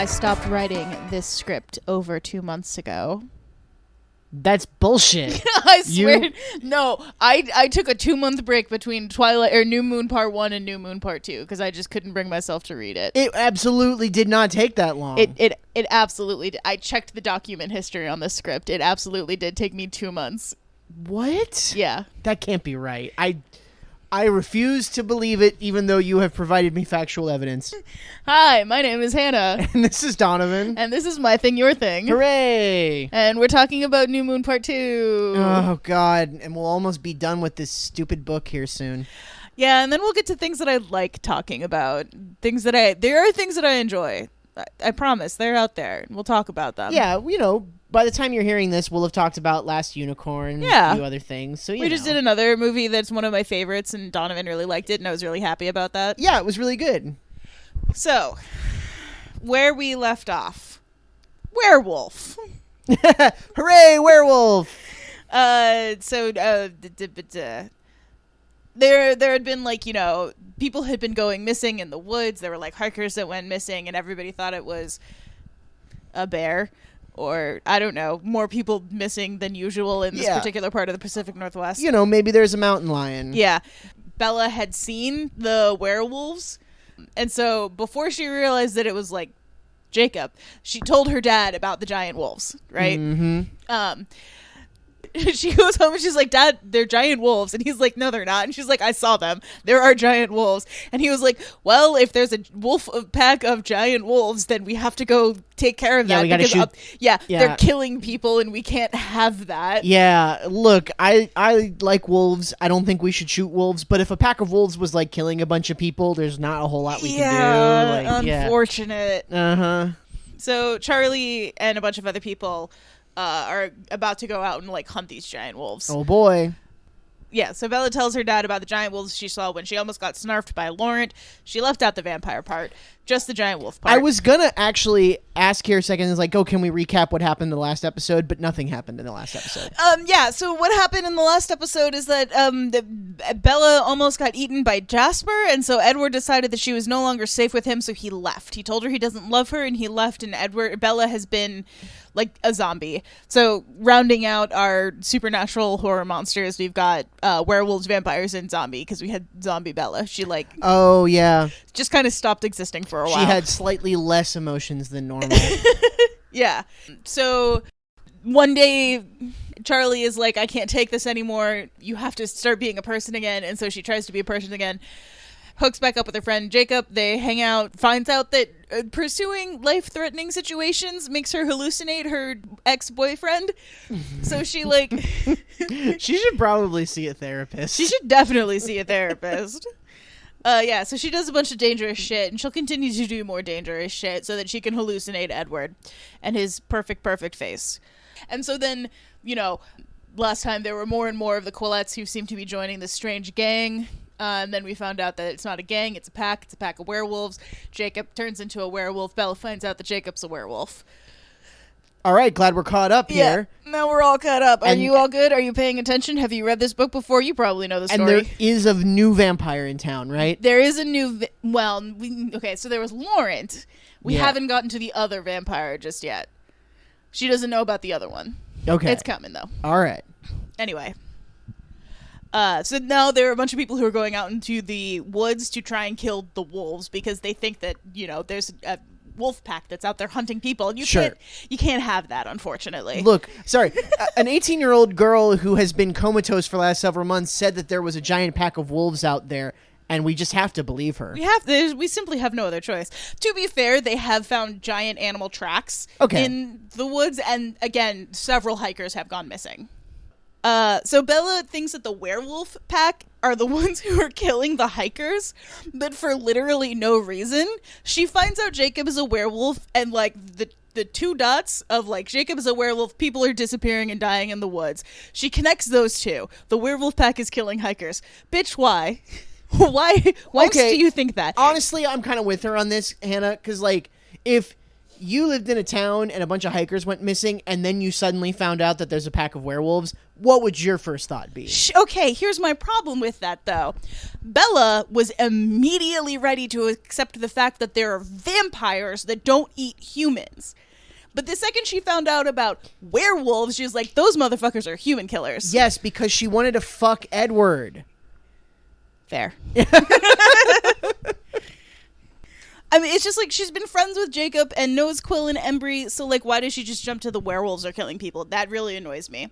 stopped writing this script over 2 months ago. That's bullshit. I swear. No, I took a 2-month break between Twilight or New Moon Part 1 and New Moon Part 2 because I just couldn't bring myself to read it. It absolutely did not take that long. It absolutely did. I checked the document history on this script. It absolutely did take me 2 months. What? Yeah. That can't be right. I refuse to believe it, even though you have provided me factual evidence. Hi, my name is Hannah. And this is Donovan. And this is My Thing, Your Thing. Hooray! And we're talking about New Moon Part 2. Oh, God. And we'll almost be done with this stupid book here soon. Yeah, and then we'll get to things that I like talking about. There are things that I enjoy. I promise. They're out there. We'll talk about them. Yeah, by the time you're hearing this, we'll have talked about Last Unicorn and a few other things. So we just did another movie that's one of my favorites, and Donovan really liked it, and I was really happy about that. Yeah, it was really good. So, where we left off. Werewolf. Hooray, werewolf! There had been, people had been going missing in the woods. There were, hikers that went missing, and everybody thought it was a bear. Or, I don't know, more people missing than usual in this particular part of the Pacific Northwest. Maybe there's a mountain lion. Yeah. Bella had seen the werewolves. And so, before she realized that it was, Jacob, she told her dad about the giant wolves, right? Mm-hmm. She goes home and she's like, Dad, they're giant wolves. And he's like, no, they're not. And she's like, I saw them. There are giant wolves. And he was like, well, if there's a pack of giant wolves, then we have to go take care of that. We gotta shoot. They're killing people and we can't have that. Yeah, look, I like wolves. I don't think we should shoot wolves. But if a pack of wolves was killing a bunch of people, there's not a whole lot we can do. Unfortunate. Uh-huh. So Charlie and a bunch of other people are about to go out and hunt these giant wolves. Oh boy. Yeah, so Bella tells her dad about the giant wolves she saw when she almost got snarfed by Laurent. She left out the vampire part, just the giant wolf part. I was gonna actually ask here a second, can we recap what happened in the last episode? But nothing happened in the last episode. Yeah, so what happened in the last episode is that Bella almost got eaten by Jasper, and so Edward decided that she was no longer safe with him, so he left. He told her he doesn't love her, and he left, and Bella has been a zombie. So rounding out our supernatural horror monsters, we've got werewolves, vampires, and zombie, because we had zombie Bella. She oh yeah, just kind of stopped existing for a while. She had slightly less emotions than normal. Yeah. So one day Charlie is like, I can't take this anymore. You have to start being a person again. And so she tries to be a person again. Hooks back up with her friend Jacob. They hang out, finds out that pursuing life-threatening situations makes her hallucinate her ex-boyfriend. So she she should probably see a therapist. She should definitely see a therapist. So she does a bunch of dangerous shit, and she'll continue to do more dangerous shit so that she can hallucinate Edward and his perfect face. And so then, last time there were more and more of the Quillettes who seem to be joining this strange gang. And then we found out that it's not a gang, it's a pack. It's a pack of werewolves. Jacob turns into a werewolf. Bella finds out that Jacob's a werewolf. All right, glad we're caught up here. Now we're all caught up. Are you all good? Are you paying attention? Have you read this book before? You probably know the story. And there is a new vampire in town, right? There is a new... so there was Laurent. We haven't gotten to the other vampire just yet. She doesn't know about the other one. Okay. It's coming, though. All right. Anyway. So now there are a bunch of people who are going out into the woods to try and kill the wolves because they think that, there's a wolf pack that's out there hunting people, and you can't have that, unfortunately. Look, sorry, an 18-year-old girl who has been comatose for the last several months said that there was a giant pack of wolves out there, and we just have to believe her. We simply have no other choice. To be fair, they have found giant animal tracks in the woods, and again, several hikers have gone missing. So Bella thinks that the werewolf pack are the ones who are killing the hikers, but for literally no reason. She finds out Jacob is a werewolf, and the two dots of Jacob is a werewolf, people are disappearing and dying in the woods. She connects those two. The werewolf pack is killing hikers. Bitch, why? Why do you think that? Honestly, I'm kind of with her on this, Hannah, because if you lived in a town and a bunch of hikers went missing, and then you suddenly found out that there's a pack of werewolves, what would your first thought be? Okay, here's my problem with that, though. Bella was immediately ready to accept the fact that there are vampires that don't eat humans. But the second she found out about werewolves, she was like, those motherfuckers are human killers. Yes, because she wanted to fuck Edward. Fair. I mean, it's just like she's been friends with Jacob and knows Quill and Embry, so like, why does she just jump to the werewolves are killing people? That really annoys me.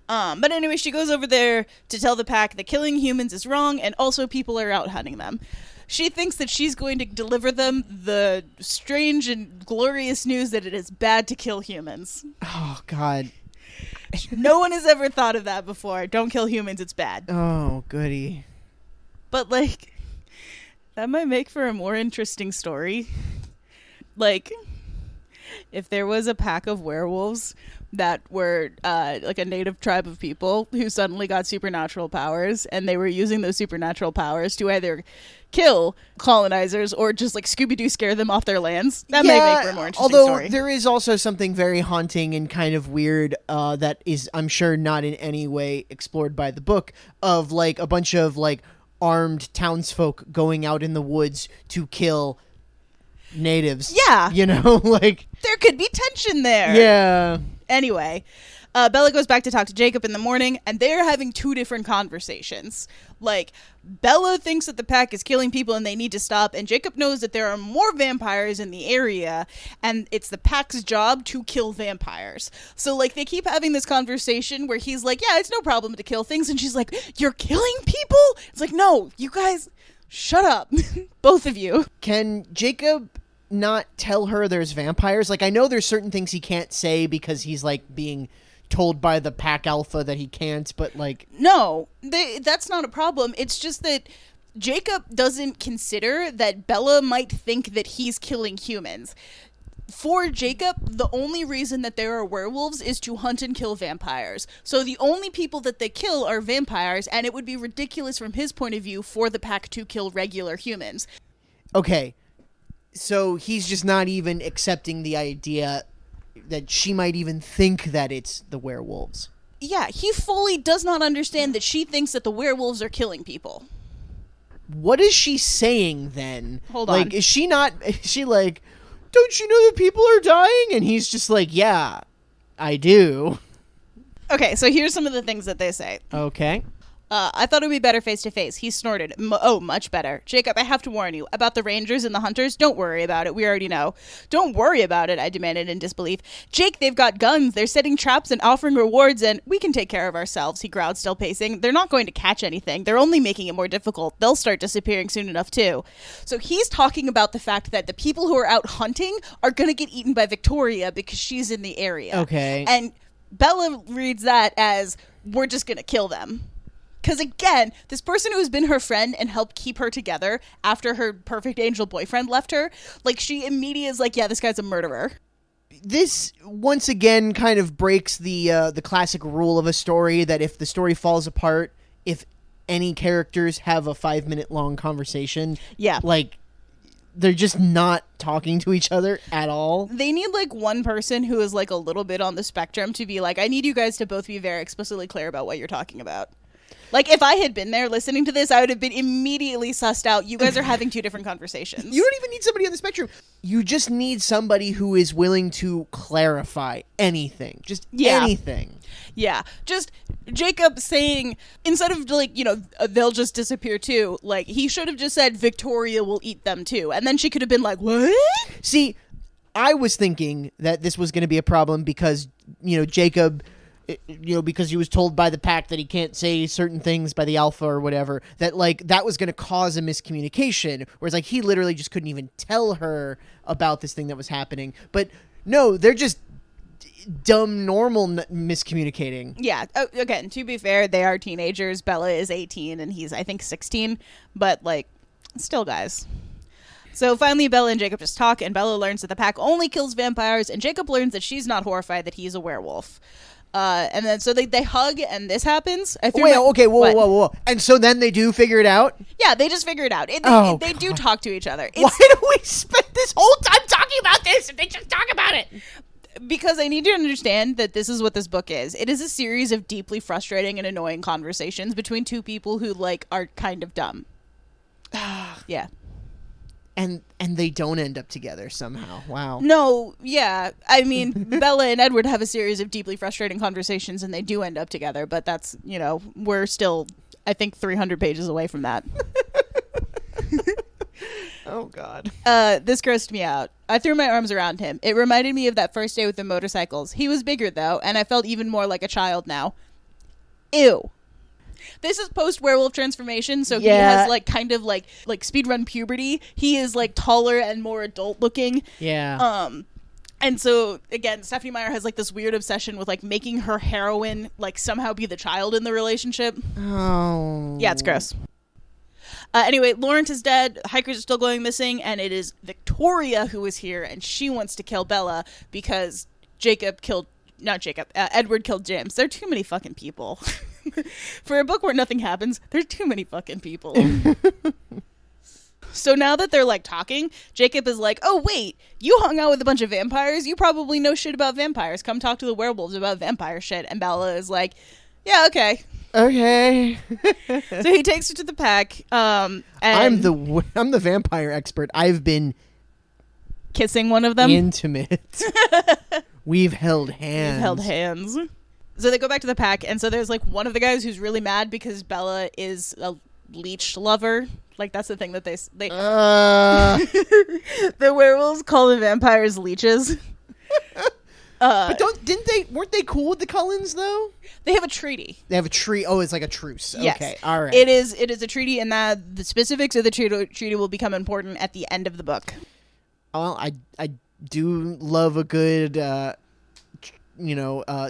But anyway, she goes over there to tell the pack that killing humans is wrong, and also people are out hunting them. She thinks that she's going to deliver them the strange and glorious news that it is bad to kill humans. Oh, God. No one has ever thought of that before. Don't kill humans, it's bad. Oh, goody. But like, that might make for a more interesting story. Like, if there was a pack of werewolves that were like a native tribe of people who suddenly got supernatural powers, and they were using those supernatural powers to either kill colonizers or just like Scooby-Doo scare them off their lands, that may make for a more interesting story. Although there is also something very haunting and kind of weird that is, I'm sure, not in any way explored by the book, of like a bunch of like armed townsfolk going out in the woods to kill natives. Yeah. You know, like... There could be tension there. Yeah. Anyway, Bella goes back to talk to Jacob in the morning, and they're having two different conversations. Like, Bella thinks that the pack is killing people and they need to stop, and Jacob knows that there are more vampires in the area, and it's the pack's job to kill vampires. So, like, they keep having this conversation where he's like, yeah, it's no problem to kill things, and she's like, you're killing people? It's like, no, you guys, shut up. Both of you. Can Jacob not tell her there's vampires? Like, I know there's certain things he can't say because he's, like, being told by the pack alpha that he can't, but like... No, that's not a problem. It's just that Jacob doesn't consider that Bella might think that he's killing humans. For Jacob, the only reason that there are werewolves is to hunt and kill vampires. So the only people that they kill are vampires, and it would be ridiculous from his point of view for the pack to kill regular humans. Okay, so he's just not even accepting the idea that she might even think that it's the werewolves. Yeah, he fully does not understand that she thinks that the werewolves are killing people. What is she saying then? Hold on. Like, is she like, don't you know that people are dying? And he's just like, yeah, I do. Okay, so here's some of the things that they say. Okay. I thought it would be better face-to-face. He snorted. Oh, much better. Jacob, I have to warn you. About the Rangers and the Hunters, don't worry about it. We already know. Don't worry about it, I demanded in disbelief. Jake, they've got guns. They're setting traps and offering rewards, and we can take care of ourselves, he growled, still pacing. They're not going to catch anything. They're only making it more difficult. They'll start disappearing soon enough, too. So he's talking about the fact that the people who are out hunting are going to get eaten by Victoria because she's in the area. Okay. And Bella reads that as, we're just going to kill them. Because, again, this person who has been her friend and helped keep her together after her perfect angel boyfriend left her, like, she immediately is like, yeah, this guy's a murderer. This, once again, kind of breaks the classic rule of a story that if the story falls apart, if any characters have a 5-minute long conversation, yeah, like, they're just not talking to each other at all. They need, like, one person who is, like, a little bit on the spectrum to be like, I need you guys to both be very explicitly clear about what you're talking about. Like, if I had been there listening to this, I would have been immediately sussed out. You guys are having two different conversations. You don't even need somebody on the spectrum. You just need somebody who is willing to clarify anything. Just anything. Yeah. Just Jacob saying, instead of, like, you know, they'll just disappear too, like, he should have just said, Victoria will eat them too. And then she could have been like, what? See, I was thinking that this was going to be a problem because, you know, Jacob... you know, because he was told by the pack that he can't say certain things by the alpha or whatever, that, like, that was going to cause a miscommunication, whereas, like, he literally just couldn't even tell her about this thing that was happening. But, no, they're just dumb, normal miscommunicating. Yeah, again, to be fair, they are teenagers. Bella is 18, and he's, I think, 16, but, like, still, guys. So finally, Bella and Jacob just talk, and Bella learns that the pack only kills vampires, and Jacob learns that she's not horrified that he's a werewolf. And then so they hug and this happens. Whoa. And so then they do figure it out? Yeah, they just figure it out. They do talk to each other. Why do we spend this whole time talking about this if they just talk about it? Because I need you to understand that this is what this book is. It is a series of deeply frustrating and annoying conversations between two people who, like, are kind of dumb. Yeah. And they don't end up together somehow. Wow. No, yeah. I mean, Bella and Edward have a series of deeply frustrating conversations, and they do end up together, but that's, we're still, I think, 300 pages away from that. Oh, God. This grossed me out. I threw my arms around him. It reminded me of that first day with the motorcycles. He was bigger, though, and I felt even more like a child now. Ew. This is post-werewolf transformation, so he has, like, kind of, like speedrun puberty. He is, like, taller and more adult-looking. Yeah. And so, again, Stephenie Meyer has, like, this weird obsession with, like, making her heroine, like, somehow be the child in the relationship. Oh. Yeah, it's gross. Anyway, Lawrence is dead, hikers are still going missing, and it is Victoria who is here, and she wants to kill Bella because Edward killed James. There are too many fucking people. For a book where nothing happens, there's too many fucking people. So now that they're, like, talking, Jacob is like, oh, wait, you hung out with a bunch of vampires? You probably know shit about vampires. Come talk to the werewolves about vampire shit. And Bella is like, yeah, okay. Okay. So he takes her to the pack. And I'm the vampire expert. I've been kissing one of them. Intimate. We've held hands. So they go back to the pack, and so there's, like, one of the guys who's really mad because Bella is a leech lover. Like, that's the thing that they the werewolves call the vampires leeches. But weren't they cool with the Cullens, though? They have a treaty. They have a treaty. Oh, it's like a truce. Yes. Okay, all right. It is a treaty, and that the specifics of the treaty will become important at the end of the book. Well, I do love a good,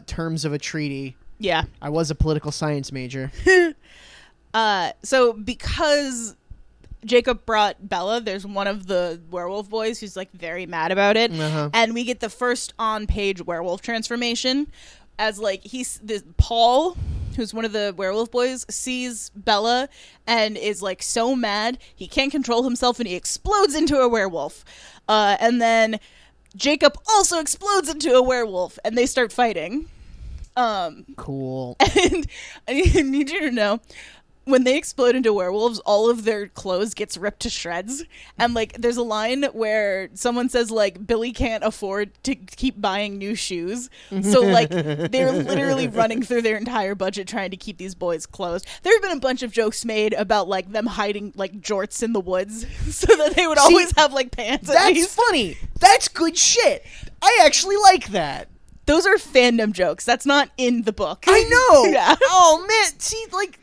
terms of a treaty. Yeah. I was a political science major. So because Jacob brought Bella, there's one of the werewolf boys who's, like, very mad about it. Uh-huh. And we get the first on-page werewolf transformation as, like, Paul, who's one of the werewolf boys, sees Bella and is, like, so mad he can't control himself and he explodes into a werewolf. And then Jacob also explodes into a werewolf and they start fighting. Cool. And I need you to know, when they explode into werewolves, all of their clothes gets ripped to shreds. And, like, there's a line where someone says, like, Billy can't afford to keep buying new shoes. So, like, they're literally running through their entire budget trying to keep these boys clothed. There have been a bunch of jokes made about, like, them hiding, like, jorts in the woods so that they would always have, like, pants. That's funny. That's good shit. I actually like that. Those are fandom jokes. That's not in the book. I know. Yeah. Oh, man. See, like...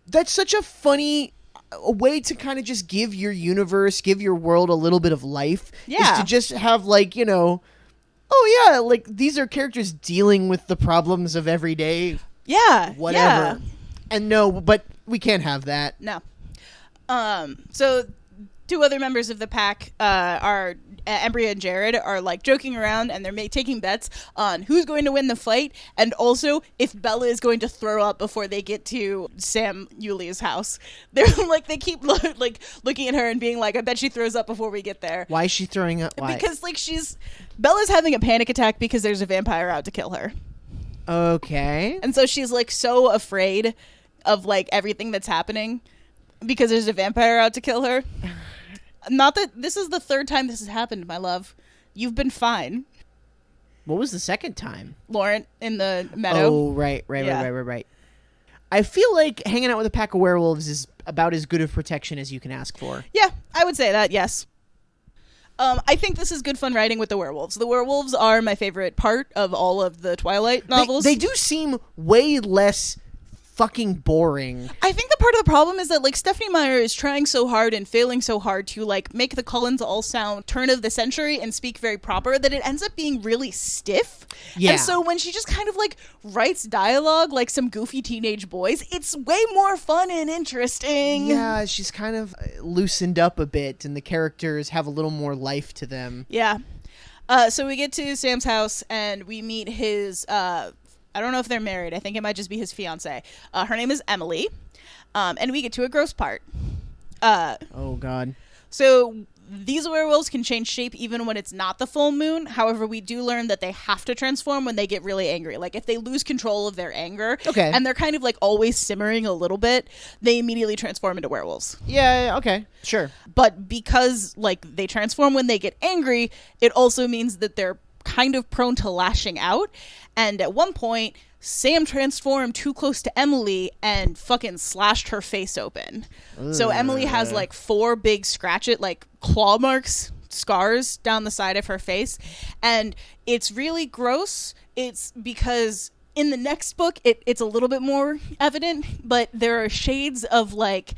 That's such a funny way to kind of just give your universe, give your world a little bit of life. Yeah. Is to just have, like, oh yeah, like, these are characters dealing with the problems of everyday. Yeah. Whatever. Yeah. And no, but we can't have that. No. So two other members of the pack are Embry and Jared are, like, joking around, and they're taking bets on who's going to win the fight, and also if Bella is going to throw up before they get to Sam Yuli's house. They're like, they keep looking at her and being like, I bet she throws up before we get there. Why is she throwing up? Why? Because, like, Bella's having a panic attack because there's a vampire out to kill her. Okay. And so she's, like, so afraid of, like, everything that's happening because there's a vampire out to kill her. Not that this is the third time this has happened, my love. You've been fine. What was the second time? Laurent in the meadow. Oh, right. I feel like hanging out with a pack of werewolves is about as good of protection as you can ask for. Yeah, I would say that, yes. I think this is good fun writing with the werewolves. The werewolves are my favorite part of all of the Twilight novels. They do seem way less fucking boring. I think the part of the problem is that, like, Stephenie Meyer is trying so hard and failing so hard to, like, make the Cullens all sound turn of the century and speak very proper that it ends up being really stiff. Yeah. And so when she just kind of, like, writes dialogue like some goofy teenage boys, it's way more fun and interesting. Yeah, she's kind of loosened up a bit and the characters have a little more life to them. Yeah. So we get to Sam's house and we meet his, I don't know if they're married. I think it might just be his fiance. Her name is Emily. And we get to a gross part. Oh, God. So these werewolves can change shape even when it's not the full moon. However, we do learn that they have to transform when they get really angry. Like, if they lose control of their anger, and they're kind of, like, always simmering a little bit, they immediately transform into werewolves. Yeah, okay, sure. But because, like, they transform when they get angry, it also means that they're kind of prone to lashing out. And at one point, Sam transformed too close to Emily and fucking slashed her face open. So Emily has like 4 big like claw marks, scars down the side of her face. And it's really gross. It's because in the next book, it's a little bit more evident, but there are shades of like,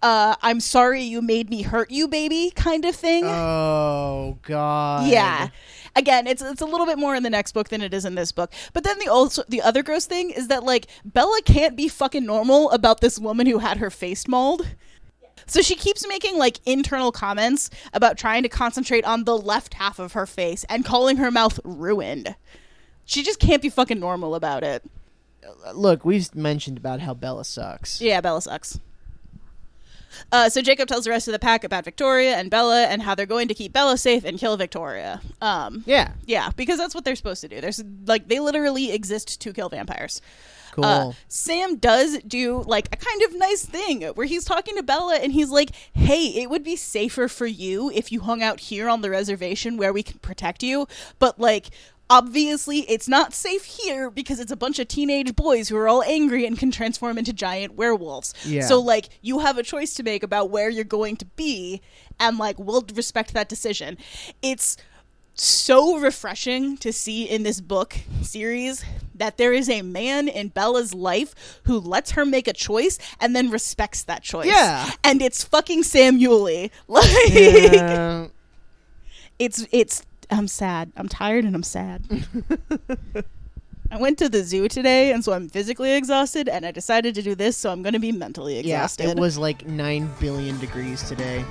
I'm sorry you made me hurt you, baby, kind of thing. Oh, God. Yeah. Again, it's a little bit more in the next book than it is in this book. But then the other gross thing is that, like, Bella can't be fucking normal about this woman who had her face mauled. So she keeps making, like, internal comments about trying to concentrate on the left half of her face and calling her mouth ruined. She just can't be fucking normal about it. Look, we've mentioned about how Bella sucks. Yeah, Bella sucks. So Jacob tells the rest of the pack about Victoria and Bella and how they're going to keep Bella safe and kill Victoria. Yeah, because that's what they're supposed to do. There's like they literally exist to kill vampires. Cool. Sam does do like a kind of nice thing where he's talking to Bella and he's like, hey, it would be safer for you if you hung out here on the reservation where we can protect you. But like, obviously it's not safe here because it's a bunch of teenage boys who are all angry and can transform into giant werewolves. Yeah. So like you have a choice to make about where you're going to be and like we'll respect that decision. It's so refreshing to see in this book series that there is a man in Bella's life who lets her make a choice and then respects that choice. Yeah. And it's fucking Sam Yuli. Like it's I'm sad. I'm tired and I'm sad. I went to the zoo today, and so I'm physically exhausted, and I decided to do this, so I'm going to be mentally exhausted. Yeah, it was like 9 billion degrees today.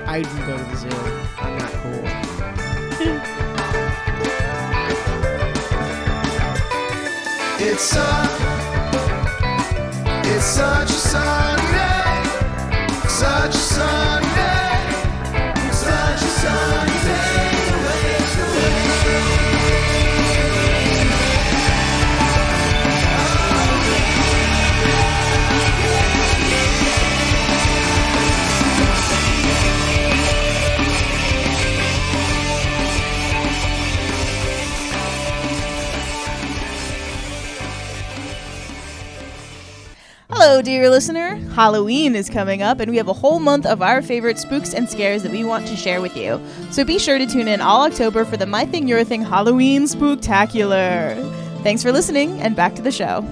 I didn't go to the zoo. I'm not cool. It's such a sunny day. Such a sunny day. Such a sunny day. Hello, dear listener. Halloween is coming up, and we have a whole month of our favorite spooks and scares that we want to share with you. So be sure to tune in all October for the My Thing, Your Thing Halloween Spooktacular. Thanks for listening, and back to the show.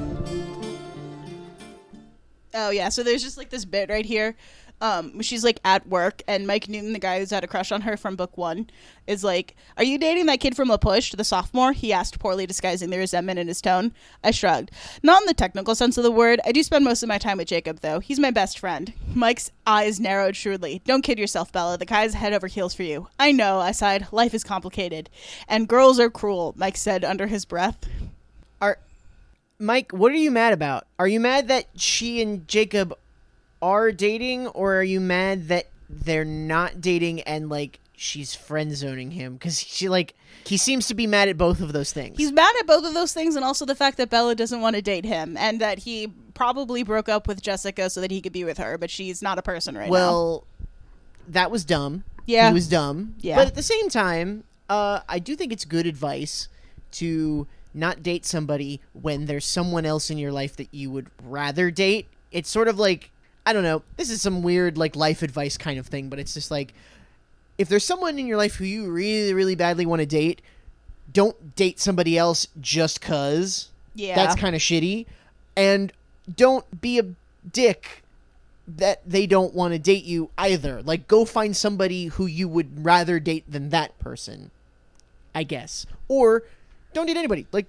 Oh, yeah, so there's just, like, this bit right here. She's, like, at work, and Mike Newton, the guy who's had a crush on her from book 1, is like, "Are you dating that kid from La Push, the sophomore?" He asked, poorly disguising the resentment in his tone. I shrugged. Not in the technical sense of the word. I do spend most of my time with Jacob, though. He's my best friend. Mike's eyes narrowed shrewdly. "Don't kid yourself, Bella. The guy's head over heels for you." "I know," I sighed. "Life is complicated. And girls are cruel," Mike said under his breath. Mike, what are you mad about? Are you mad that she and Jacob are dating, or are you mad that they're not dating and like she's friend zoning him? Because he seems to be mad at both of those things. He's mad at both of those things, and also the fact that Bella doesn't want to date him, and that he probably broke up with Jessica so that he could be with her, but she's not a person right now. Well, that was dumb. Yeah, he was dumb. Yeah, but at the same time, I do think it's good advice to not date somebody when there's someone else in your life that you would rather date. It's sort of like, I don't know, this is some weird like life advice kind of thing, but it's just like, if there's someone in your life who you really, really badly want to date, don't date somebody else just cause. Yeah. That's kind of shitty. And don't be a dick that they don't want to date you either. Like, go find somebody who you would rather date than that person, I guess. Or don't date anybody. Like,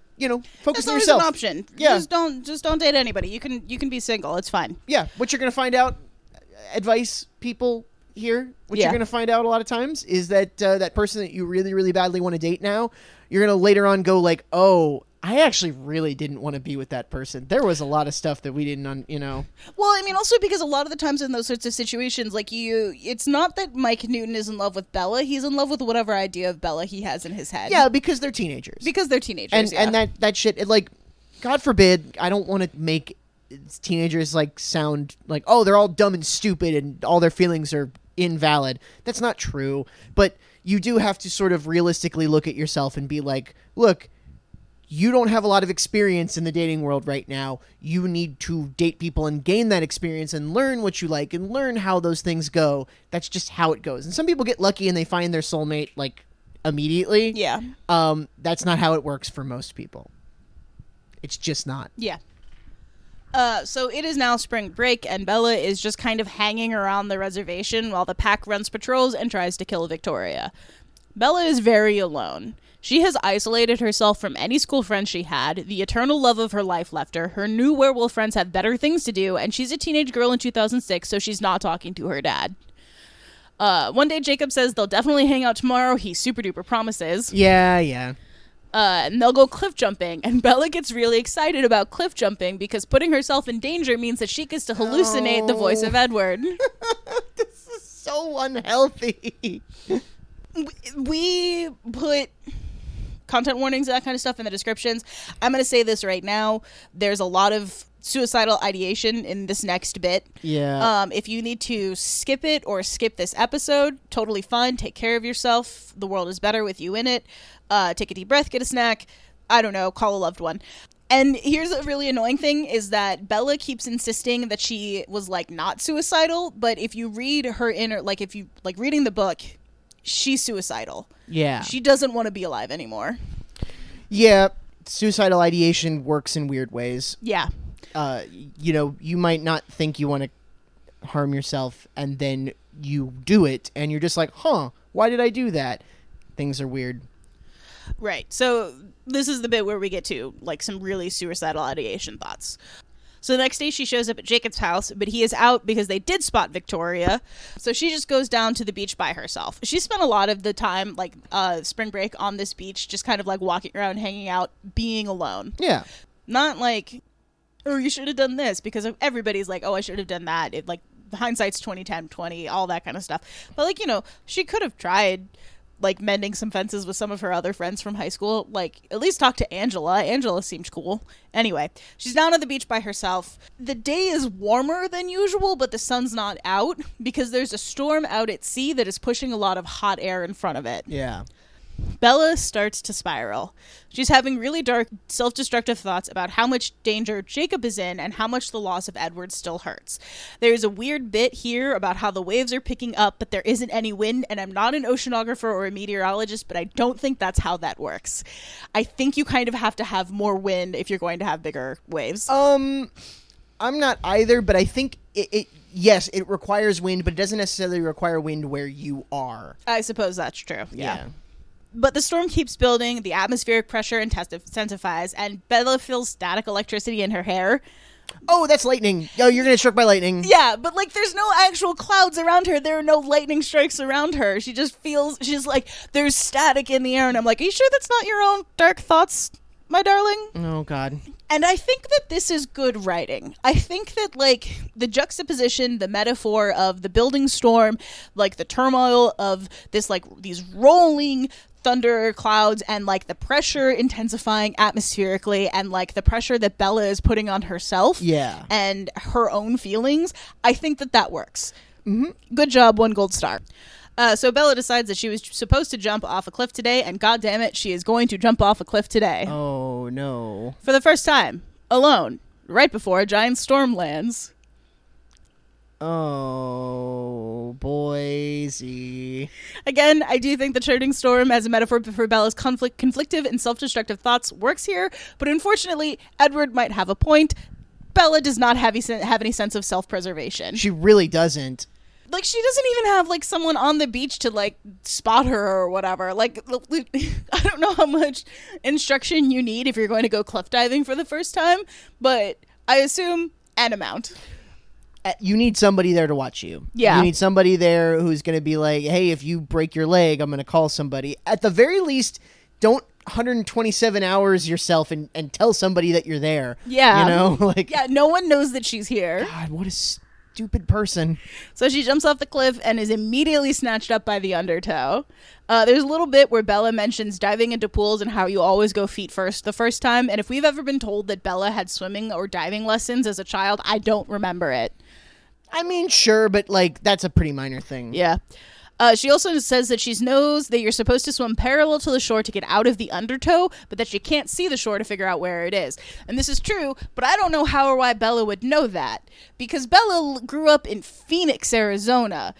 focus on yourself. That's an option. Yeah. Just don't date anybody. You can be single. It's fine. Yeah. What you're going to find out, advice, people, here. What Yeah. you're going to find out a lot of times is that that person that you really, really badly want to date now, you're going to later on go like, oh, I actually really didn't want to be with that person. There was a lot of stuff that we didn't, Well, I mean, also because a lot of the times in those sorts of situations, like it's not that Mike Newton is in love with Bella. He's in love with whatever idea of Bella he has in his head. Yeah, because they're teenagers. And that shit, God forbid, I don't want to make teenagers sound like, oh, they're all dumb and stupid and all their feelings are invalid. That's not true. But you do have to sort of realistically look at yourself and be like, look, you don't have a lot of experience in the dating world right now. You need to date people and gain that experience and learn what you like and learn how those things go. That's just how it goes. And some people get lucky and they find their soulmate immediately. Yeah. That's not how it works for most people. It's just not. Yeah. So it is now spring break, and Bella is just kind of hanging around the reservation while the pack runs patrols and tries to kill Victoria. Bella is very alone. She has isolated herself from any school friends she had. The eternal love of her life left her. Her new werewolf friends have better things to do, and she's a teenage girl in 2006, so she's not talking to her dad. One day Jacob says they'll definitely hang out tomorrow. He super duper promises. Yeah. And they'll go cliff jumping, and Bella gets really excited about cliff jumping because putting herself in danger means that she gets to hallucinate the voice of Edward. This is so unhealthy. We put content warnings and that kind of stuff in the descriptions. I'm going to say this right now. There's a lot of suicidal ideation in this next bit. Yeah. If you need to skip it or skip this episode, totally fine. Take care of yourself. The world is better with you in it. Take a deep breath, get a snack. I don't know, call a loved one. And here's a really annoying thing is that Bella keeps insisting that she was not suicidal, but if you read her inner, if you reading the book, she's suicidal. Yeah. She doesn't want to be alive anymore. Yeah. Suicidal ideation works in weird ways. Yeah. You might not think you want to harm yourself, and then you do it, and you're just like, huh, why did I do that? Things are weird. Right. So this is the bit where we get to some really suicidal ideation thoughts. So the next day she shows up at Jacob's house, but he is out because they did spot Victoria. So she just goes down to the beach by herself. She spent a lot of the time, spring break on this beach, just kind of walking around, hanging out, being alone. Yeah. Not oh, you should have done this, because everybody's oh, I should have done that. Hindsight's 20/20, all that kind of stuff. But she could have tried mending some fences with some of her other friends from high school. At least talk to Angela. Angela seemed cool. Anyway, she's down on the beach by herself. The day is warmer than usual, but the sun's not out because there's a storm out at sea that is pushing a lot of hot air in front of it. Yeah. Bella starts to spiral. She's having really dark, self-destructive thoughts about how much danger Jacob is in and how much the loss of Edward still hurts. There's a weird bit here about how the waves are picking up, but there isn't any wind, and I'm not an oceanographer or a meteorologist, but I don't think that's how that works. I think you kind of have to have more wind if you're going to have bigger waves. I'm not either, but I think yes, it requires wind, but it doesn't necessarily require wind where you are. I suppose that's true. Yeah. But the storm keeps building, the atmospheric pressure intensifies, and Bella feels static electricity in her hair. Oh, that's lightning. Oh, you're going to get struck by lightning. Yeah, but there's no actual clouds around her. There are no lightning strikes around her. She just feels, she's there's static in the air, and I'm are you sure that's not your own dark thoughts, my darling? Oh, God. And I think that this is good writing. I think that, the juxtaposition, the metaphor of the building storm, the turmoil of this, these rolling thunder clouds and the pressure intensifying atmospherically and the pressure that Bella is putting on herself and her own feelings, I think that works. Mm-hmm. Good job, 1 gold star. So Bella decides that she was supposed to jump off a cliff today, and goddammit, she is going to jump off a cliff today. Oh no. For the first time, alone, right before a giant storm lands. Oh, boysy. Again, I do think the churning storm as a metaphor for Bella's conflictive and self-destructive thoughts works here, but unfortunately, Edward might have a point. Bella does not have any sense of self-preservation. She really doesn't. She doesn't even have, someone on the beach to, spot her or whatever. I don't know how much instruction you need if you're going to go cliff diving for the first time, but I assume an amount. you need somebody there to watch you. Yeah. You need somebody there who's going to be like, hey, if you break your leg, I'm going to call somebody. At the very least, don't 127 hours yourself and tell somebody that you're there. Yeah. You know? Like, yeah, no one knows that she's here. God, what a stupid person. So she jumps off the cliff and is immediately snatched up by the undertow. There's a little bit where Bella mentions diving into pools and how you always go feet first the first time. And if we've ever been told that Bella had swimming or diving lessons as a child, I don't remember it. I mean, sure, but like that's a pretty minor thing. Yeah. She also says that she knows that you're supposed to swim parallel to the shore to get out of the undertow, but that she can't see the shore to figure out where it is. And this is true, but I don't know how or why Bella would know that. Because Bella grew up in Phoenix, Arizona.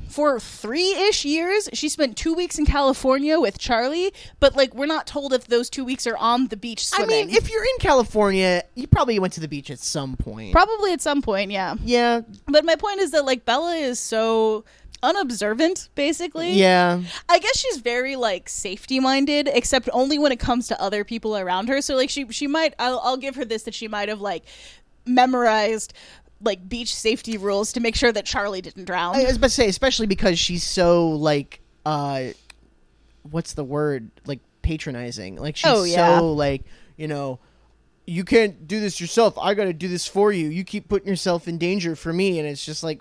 For 3-ish years, she spent 2 weeks in California with Charlie, but like we're not told if those 2 weeks are on the beach swimming. I mean, if you're in California, you probably went to the beach at some point. Probably at some point, yeah. Yeah. But my point is that like Bella is so unobservant, basically. Yeah. I guess she's very like safety minded, except only when it comes to other people around her. So like she might, I'll give her this, that she might have like memorized like beach safety rules to make sure that Charlie didn't drown. I was about to say, especially because she's so like what's the word, like patronizing. Like she's so like, you know, you can't do this yourself, I gotta do this for you, you keep putting yourself in danger for me. And it's just like,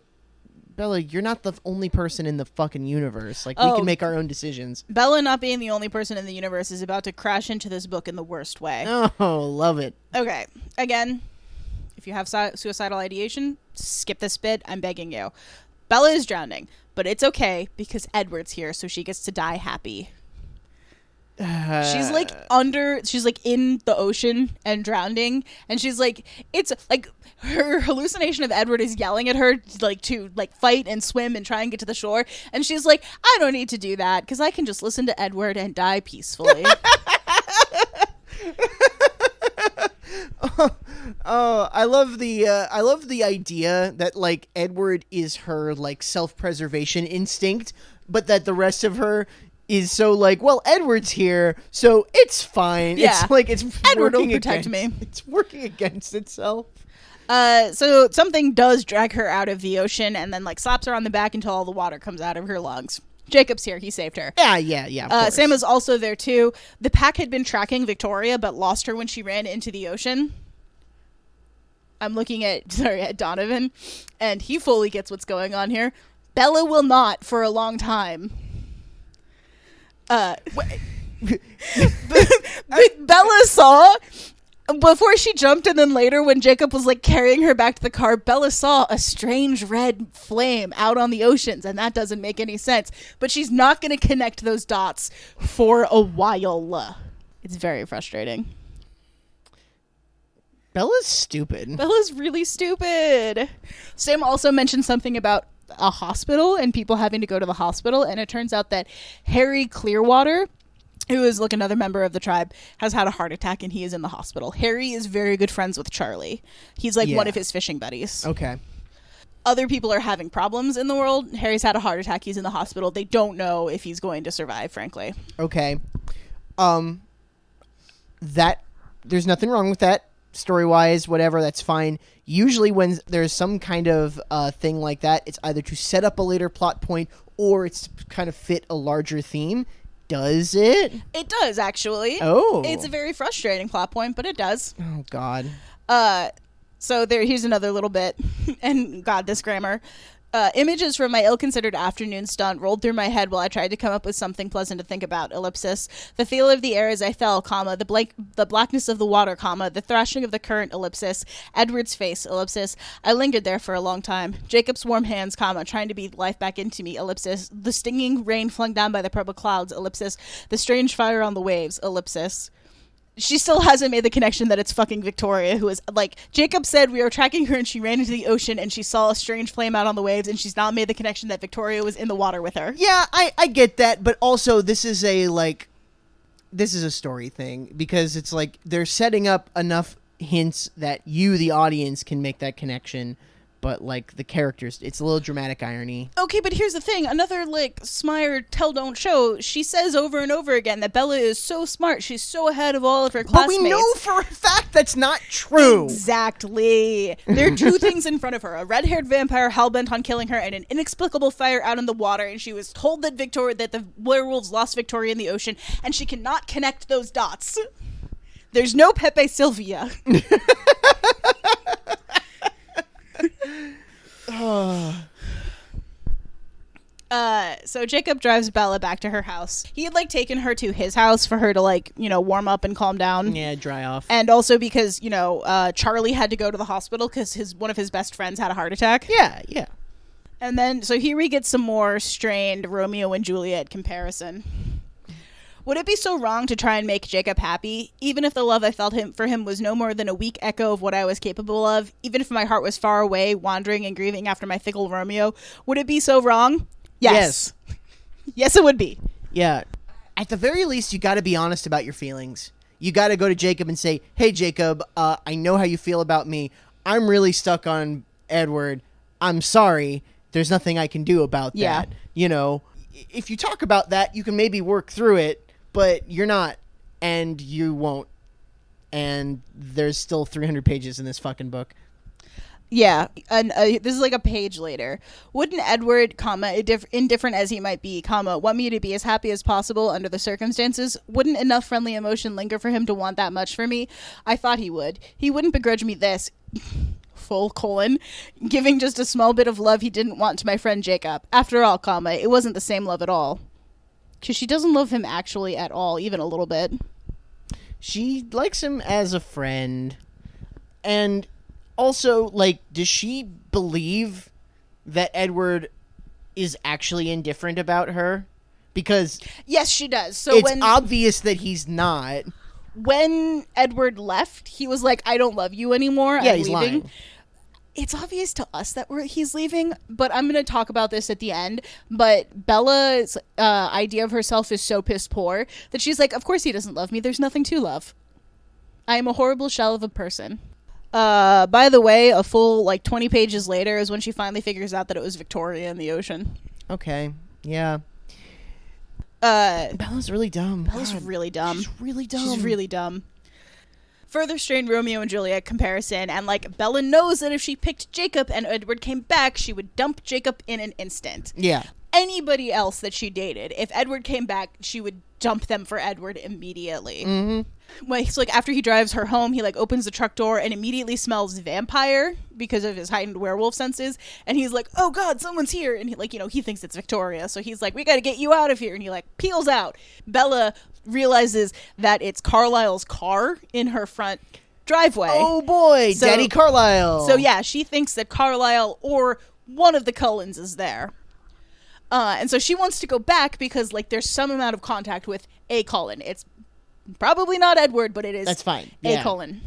Bella, you're not the only person in the fucking universe. Like, we can make our own decisions. Bella not being the only person in the universe is about to crash into this book in the worst way. Oh, love it. Okay. Again, if you have suicidal ideation, skip this bit. I'm begging you. Bella is drowning, but it's okay because Edward's here, so she gets to die happy. She's like in the ocean and drowning, and she's like, it's like her hallucination of Edward is yelling at her like to like fight and swim and try and get to the shore, and she's like, I don't need to do that because I can just listen to Edward and die peacefully. Oh, I love the idea that like Edward is her like self-preservation instinct, but that the rest of her is so like, well, Edward's here, so it's fine. Yeah. It's like it's Edward will working protect me. It's working against itself. So something does drag her out of the ocean and then like slaps her on the back until all the water comes out of her lungs. Jacob's here. He saved her. Yeah. Sam is also there too. The pack had been tracking Victoria, but lost her when she ran into the ocean. I'm looking at Donovan, and he fully gets what's going on here. Bella will not for a long time. Bella saw, before she jumped, and then later when Jacob was like carrying her back to the car, Bella saw a strange red flame out on the oceans, and that doesn't make any sense. But she's not going to connect those dots for a while. It's very frustrating. Bella's stupid. Bella's really stupid. Sam also mentioned something about a hospital and people having to go to the hospital, and it turns out that Harry Clearwater, who is like another member of the tribe, has had a heart attack and he is in the hospital. Harry is very good friends with Charlie. He's like one of his fishing buddies. Okay. Other people are having problems in the world. Harry's had a heart attack. He's in the hospital. They don't know if he's going to survive, frankly. Okay. That there's nothing wrong with that. Story-wise, whatever, that's fine. Usually when there's some kind of thing like that, it's either to set up a later plot point or it's to kind of fit a larger theme. Does it? It does, actually. Oh. It's a very frustrating plot point, but it does. Oh, God. So here's another little bit. And God, this grammar. Images from my ill-considered afternoon stunt rolled through my head while I tried to come up with something pleasant to think about. Ellipsis. The feel of the air as I fell, comma, the blackness of the water, comma, the thrashing of the current, ellipsis. Edward's face, ellipsis. I lingered there for a long time. Jacob's warm hands, comma, trying to breathe life back into me, ellipsis. The stinging rain flung down by the purple clouds, ellipsis. The strange fire on the waves, ellipsis. She still hasn't made the connection that it's fucking Victoria, who is, like, Jacob said we were tracking her and she ran into the ocean and she saw a strange flame out on the waves, and she's not made the connection that Victoria was in the water with her. Yeah, I get that, but also this is a story thing, because it's like they're setting up enough hints that you, the audience, can make that connection, but like the characters, it's a little dramatic irony. Okay, but here's the thing. Another like Smire tell don't show. She says over and over again that Bella is so smart. She's so ahead of all of her classmates. But we know for a fact that's not true. Exactly. There are two things in front of her: a red-haired vampire hellbent on killing her, and an inexplicable fire out in the water. And she was told that the werewolves lost Victoria in the ocean, and she cannot connect those dots. There's no Pepe Sylvia. So Jacob drives Bella back to her house. He had like taken her to his house for her to like, warm up and calm down. Yeah, dry off. And also because, Charlie had to go to the hospital because one of his best friends had a heart attack. Yeah. And then, so here we get some more strained Romeo and Juliet comparison. Would it be so wrong to try and make Jacob happy, even if the love I felt for him was no more than a weak echo of what I was capable of, even if my heart was far away, wandering and grieving after my fickle Romeo? Would it be so wrong? Yes. Yes, it would be. Yeah. At the very least, you got to be honest about your feelings. You got to go to Jacob and say, hey, Jacob, I know how you feel about me. I'm really stuck on Edward. I'm sorry. There's nothing I can do about that. If you talk about that, you can maybe work through it. But you're not, and you won't, and there's still 300 pages in this fucking book. Yeah, and this is like a page later. Wouldn't Edward, indifferent as he might be, want me to be as happy as possible under the circumstances? Wouldn't enough friendly emotion linger for him to want that much for me? I thought he would. He wouldn't begrudge me this... giving just a small bit of love he didn't want to my friend Jacob. After all, it wasn't the same love at all. Because she doesn't love him actually at all, even a little bit. She likes him as a friend. And also, does she believe that Edward is actually indifferent about her? Because... Yes, she does. So it's obvious that he's not. When Edward left, he was like, I don't love you anymore. Yeah, I'm he's leaving. lying. It's obvious to us that he's leaving, but I'm going to talk about this at the end. But Bella's idea of herself is so piss poor that she's like, of course he doesn't love me. There's nothing to love. I am a horrible shell of a person. By the way, a full 20 pages later is when she finally figures out that it was Victoria in the ocean. Okay. Yeah. Bella's really dumb. Bella's really dumb. She's really dumb. She's really dumb. Further strained Romeo and Juliet comparison, and Bella knows that if she picked Jacob and Edward came back, she would dump Jacob in an instant. Yeah. Anybody else that she dated, if Edward came back, she would dump them for Edward immediately. Mm-hmm. When so after he drives her home, he opens the truck door and immediately smells vampire because of his heightened werewolf senses, and he's like, "Oh God, someone's here!" And he thinks it's Victoria, so he's like, "We got to get you out of here!" And he peels out. Bella realizes that it's Carlisle's car in her front driveway. Oh boy, Daddy Carlisle. So yeah, she thinks that Carlisle or one of the Cullens is there. And so she wants to go back because there's some amount of contact with a Cullen. It's probably not Edward, but it is. That's fine. A Cullen.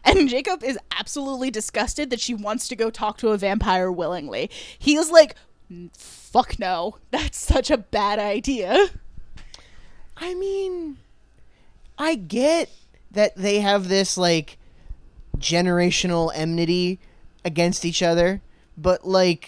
And Jacob is absolutely disgusted that she wants to go talk to a vampire willingly. He is like, fuck no. That's such a bad idea. I mean, I get that they have this generational enmity against each other, but I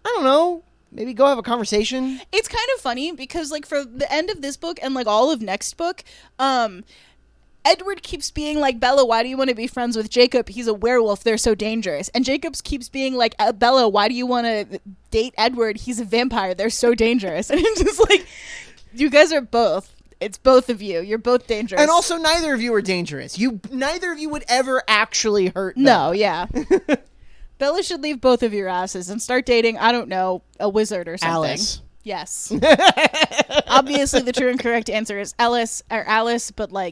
don't know. Maybe go have a conversation. It's kind of funny because for the end of this book and all of next book, Edward keeps being like, Bella, why do you want to be friends with Jacob? He's a werewolf. They're so dangerous. And Jacobs keeps being like, Bella, why do you want to date Edward? He's a vampire. They're so dangerous. And it's just you guys are both. It's both of you. You're both dangerous. And also, neither of you are dangerous. Neither of you would ever actually hurt them. No, yeah. Bella should leave both of your asses and start dating, I don't know, a wizard or something. Alice. Yes. Obviously, the true and correct answer is Alice, but I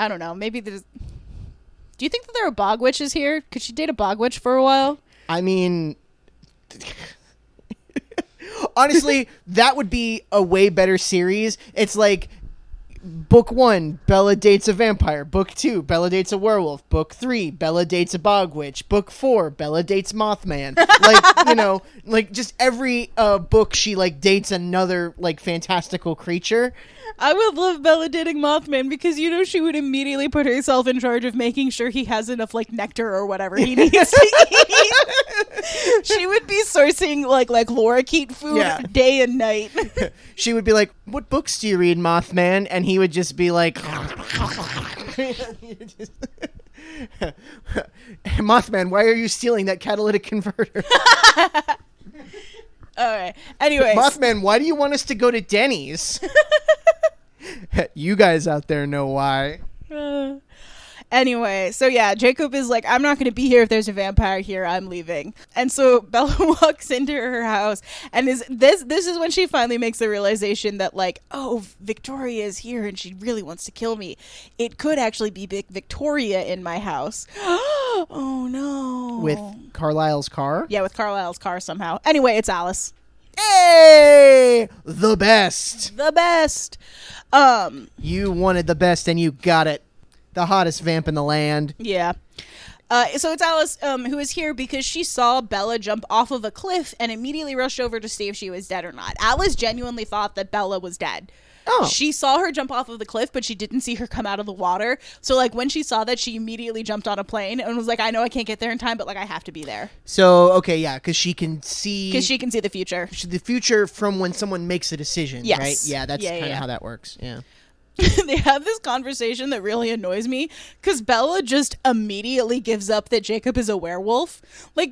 don't know. Maybe there's... Do you think that there are bog witches here? Could she date a bog witch for a while? I mean... Honestly, that would be a way better series. It's Book 1, Bella dates a vampire. Book 2, Bella dates a werewolf. Book 3, Bella dates a bog witch. Book 4, Bella dates Mothman. Just every book she dates another fantastical creature. I would love Bella dating Mothman because she would immediately put herself in charge of making sure he has enough nectar or whatever he needs to eat. She would be sourcing like lorikeet food day and night. She would be like, "What books do you read, Mothman?" And he would just be like, "Mothman, why are you stealing that catalytic converter?" All right. Anyways, Mothman, why do you want us to go to Denny's? You guys out there know why. Anyway, so yeah, Jacob is like, I'm not going to be here if there's a vampire here. I'm leaving. And so Bella walks into her house, and this is when she finally makes the realization that oh, Victoria is here and she really wants to kill me. It could actually be Victoria in my house. Oh no. With Carlisle's car? Yeah, with Carlisle's car somehow. Anyway, it's Alice. Hey, the best. The best. You wanted the best and you got it. The hottest vamp in the land. Yeah. So it's Alice who is here because she saw Bella jump off of a cliff and immediately rushed over to see if she was dead or not. Alice genuinely thought that Bella was dead. Oh. She saw her jump off of the cliff, but she didn't see her come out of the water. So when she saw that, she immediately jumped on a plane and was like, I know I can't get there in time, but I have to be there. So, okay, yeah, because she can see... Because she can see the future. The future from when someone makes a decision, yes. right? Yeah, that's kind of how that works, yeah. They have this conversation that really annoys me because Bella just immediately gives up that Jacob is a werewolf.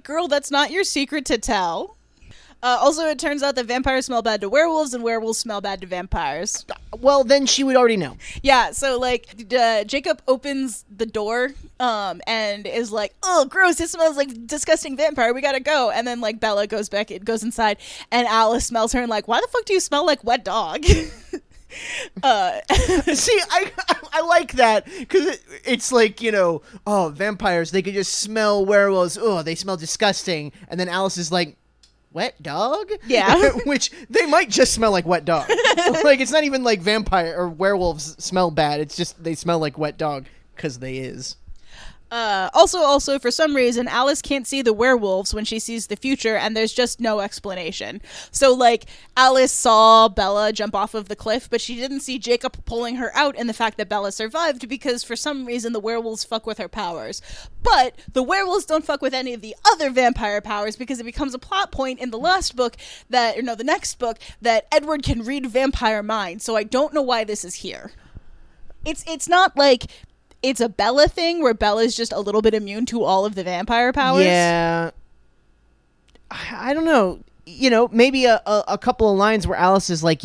Girl, that's not your secret to tell. Also, it turns out that vampires smell bad to werewolves and werewolves smell bad to vampires. Well, then she would already know. Yeah, so Jacob opens the door and is like, oh, gross, it smells like disgusting vampire, we gotta go. And then Bella goes inside and Alice smells her and why the fuck do you smell like wet dog? See, I like that because it's oh, vampires, they could just smell werewolves. Oh, they smell disgusting. And then Alice is like, wet dog? Yeah. Which they might just smell like wet dog. It's not even vampire or werewolves smell bad. It's just they smell like wet dog because they is. Also, for some reason, Alice can't see the werewolves when she sees the future, and there's just no explanation. So, Alice saw Bella jump off of the cliff, but she didn't see Jacob pulling her out, and the fact that Bella survived because, for some reason, the werewolves fuck with her powers. But the werewolves don't fuck with any of the other vampire powers because it becomes a plot point in the next book that Edward can read vampire minds. So I don't know why this is here. It's not it's a Bella thing where Bella's just a little bit immune to all of the vampire powers. Yeah. I don't know. Maybe a couple of lines where Alice is like,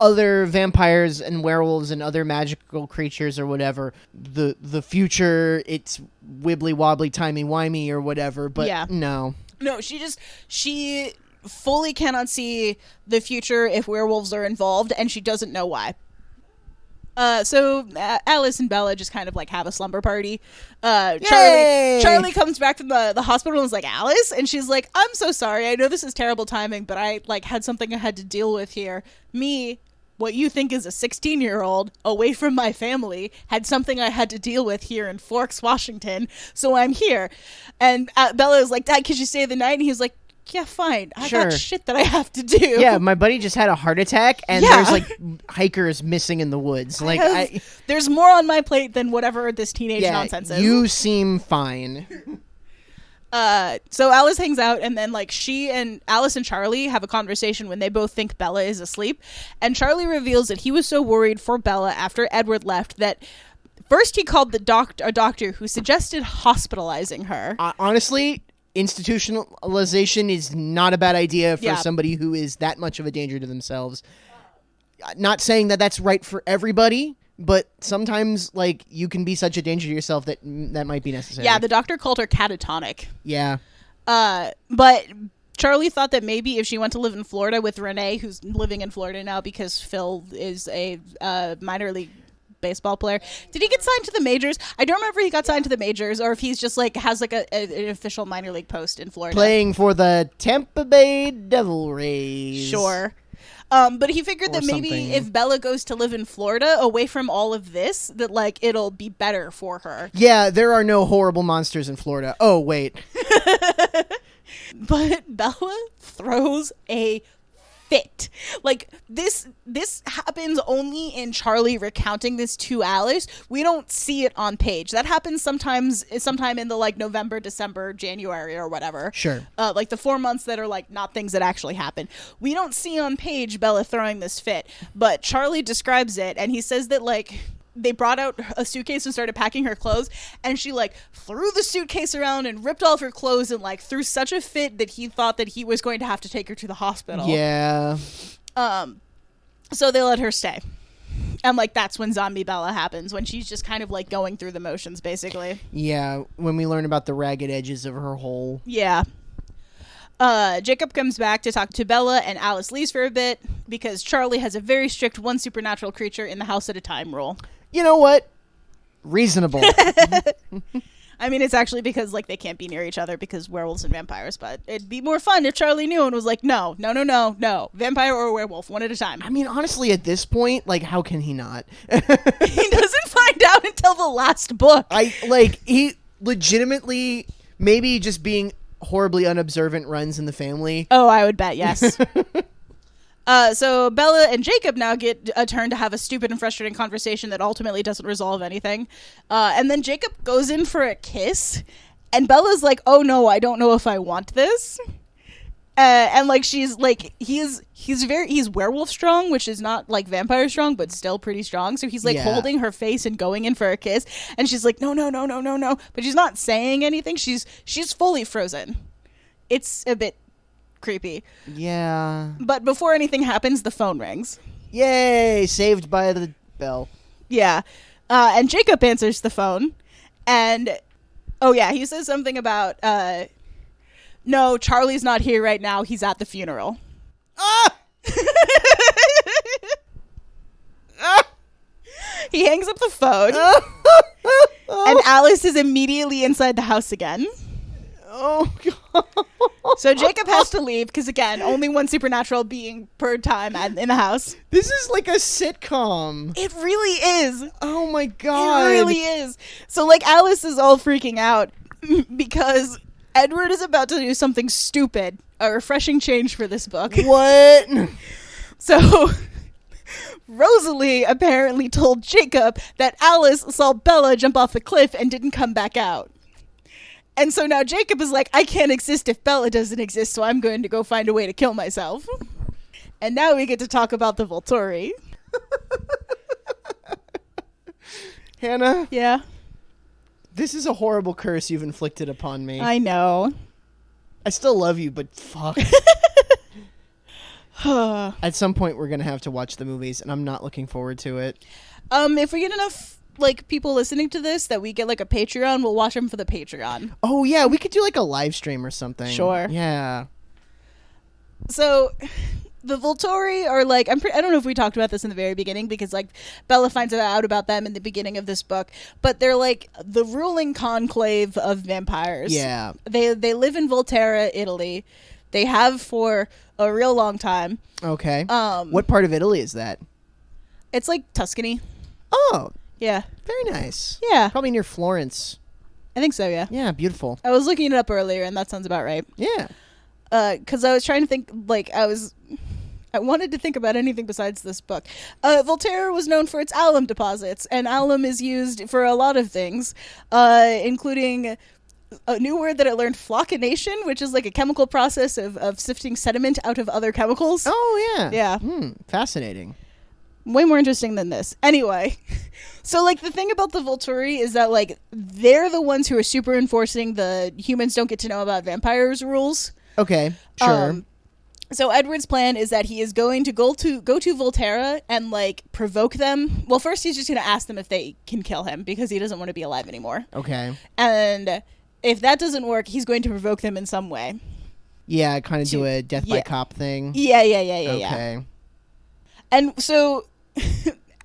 other vampires and werewolves and other magical creatures or whatever, the future, it's wibbly wobbly, timey wimey or whatever, but no. No, she fully cannot see the future if werewolves are involved, and she doesn't know why. So Alice and Bella just kind of have a slumber party. Charlie comes back from the hospital and is like, Alice? And she's like, I'm so sorry. I know this is terrible timing, but I had something I had to deal with here. Me, what you think is a 16-year-old away from my family, had something I had to deal with here in Forks, Washington. So I'm here. And Bella is like, Dad, could you stay the night? And he's like, yeah, fine. I got shit that I have to do. Yeah, my buddy just had a heart attack, and there's hikers missing in the woods. There's more on my plate than whatever this teenage nonsense is. You seem fine. So Alice hangs out, and then Alice and Charlie have a conversation when they both think Bella is asleep, and Charlie reveals that he was so worried for Bella after Edward left that first he called a doctor who suggested hospitalizing her. Honestly, institutionalization is not a bad idea for somebody who is that much of a danger to themselves. Not saying that that's right for everybody, but sometimes you can be such a danger to yourself that might be necessary. Yeah, the doctor called her catatonic. Yeah. But Charlie thought that maybe if she went to live in Florida with Renee, who's living in Florida now because Phil is a minor league baseball player. Did he get signed to the majors? I don't remember if he got signed to the majors or if he's just has an official minor league post in Florida. Playing for the Tampa Bay Devil Rays. Sure. But he figured that maybe something. if Bella goes to live in Florida, away from all of this, that like it'll be better for her. Yeah, there are no horrible monsters in Florida. Oh, wait. But Bella throws a fit. Like this happens only in Charlie recounting this to Alice. We don't see it on page. That happens sometime in the like November, December, January or whatever. Sure. Like the 4 months that are like not things that actually happen. We don't see on page Bella throwing this fit, but Charlie describes it, and he says that like they brought out a suitcase and started packing her clothes, and she like threw the suitcase around and ripped off her clothes and like threw such a fit that he thought that he was going to have to take her to the hospital. Yeah. So they let her stay. And like that's when Zombie Bella happens, when she's just kind of like going through the motions basically. Yeah, when we learn about the ragged edges of her hole. Yeah. Jacob comes back to talk to Bella, and Alice leaves for a bit because Charlie has a very strict one supernatural creature in the house at a time rule. You know what? Reasonable. I mean, it's actually because like they can't be near each other because werewolves and vampires, but it'd be more fun if Charlie knew and was like, no, vampire or werewolf, one at a time. I mean, honestly, at this point, like, how can he not? He doesn't find out until the last book. He legitimately, maybe just being horribly unobservant runs in the family. Oh, I would bet, yes. So Bella and Jacob now get a turn to have a stupid and frustrating conversation that ultimately doesn't resolve anything. And then Jacob goes in for a kiss, and Bella's like, oh no, I don't know if I want this. And like she's like he's werewolf strong, which is not like vampire strong, but still pretty strong. So he's like holding her face and going in for a kiss, and she's like, no, but she's not saying anything. She's fully frozen. It's a bit creepy. Yeah. But before anything happens, the phone rings. Yay! Saved by the bell. Yeah. And Jacob answers the phone, and oh yeah, he says something about no, Charlie's not here right now. He's at the funeral. Ah! He hangs up the phone, and Alice is immediately inside the house again. Oh, God. So Jacob has to leave because, again, only one supernatural being per time in the house. This is like a sitcom. It really is. Oh, my God. It really is. So, like, Alice is all freaking out because Edward is about to do something stupid. A refreshing change for this book. What? So Rosalie apparently told Jacob that Alice saw Bella jump off the cliff and didn't come back out. And so now Jacob is like, I can't exist if Bella doesn't exist, so I'm going to go find a way to kill myself. And now we get to talk about the Volturi. Hannah? Yeah? This is a horrible curse you've inflicted upon me. I know. I still love you, but fuck. At some point, we're going to have to watch the movies, and I'm not looking forward to it. If we get enough like people listening to this that we get like a Patreon, we'll watch them for the Patreon. Oh, yeah. We could do like a live stream or something. Sure. Yeah. So the Volturi are like, I don't know if we talked about this in the very beginning because like Bella finds out about them in the beginning of this book, but they're like the ruling conclave of vampires. Yeah. They live in Volterra, Italy. They have for a real long time. Okay. What part of Italy is that? It's like Tuscany. Oh. Yeah. Very nice. Yeah. Probably near Florence. I think so, yeah. Yeah, beautiful. I was looking it up earlier, and that sounds about right. Yeah. Because I was trying to think, like, I wanted to think about anything besides this book. Volterra was known for its alum deposits, and alum is used for a lot of things, including a new word that I learned, floccination, which is like a chemical process of sifting sediment out of other chemicals. Oh, yeah. Yeah. Fascinating. Way more interesting than this. Anyway, so like the thing about the Volturi is that like they're the ones who are super enforcing the humans don't get to know about vampires rules. Okay, sure. So Edward's plan is that he is going to go to Volterra and like provoke them. Well, first he's just going to ask them if they can kill him because he doesn't want to be alive anymore. Okay. And if that doesn't work, he's going to provoke them in some way. Yeah, kind of do a death by cop thing. Yeah. Okay. And so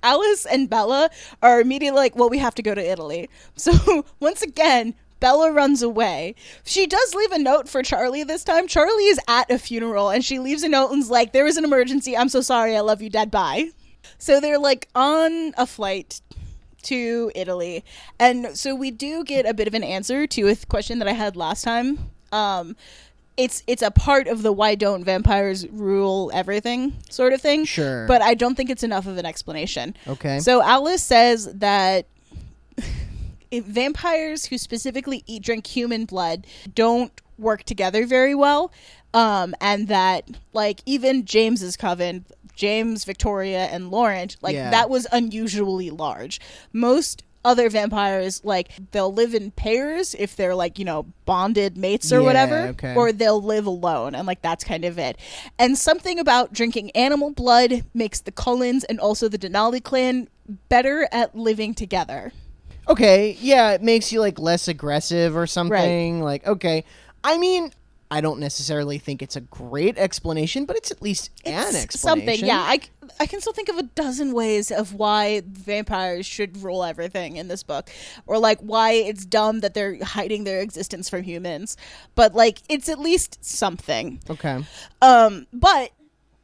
Alice and Bella are immediately like, well, we have to go to Italy. So once again, Bella runs away. She does leave a note for Charlie this time. Charlie is at a funeral, and she leaves a note and's like, there was an emergency. I'm so sorry. I love you, Dad. Bye. So they're like on a flight to Italy. And so we do get a bit of an answer to a question that I had last time. It's a part of the why don't vampires rule everything sort of thing. Sure. But I don't think it's enough of an explanation. Okay. So Alice says that vampires who specifically drink human blood don't work together very well. And that, like, even James's coven, James, Victoria, and Laurent, like, that was unusually large. Most other vampires, like, they'll live in pairs if they're, like, you know, bonded mates or whatever, okay. or they'll live alone, and, like, that's kind of it. And something about drinking animal blood makes the Cullens and also the Denali clan better at living together. Okay, yeah, it makes you, like, less aggressive or something. Right. Like, okay. I mean, I don't necessarily think it's a great explanation, but it's at least an explanation. Something, yeah. I can still think of a dozen ways of why vampires should rule everything in this book. Or, like, why it's dumb that they're hiding their existence from humans. But, like, it's at least something. Okay. But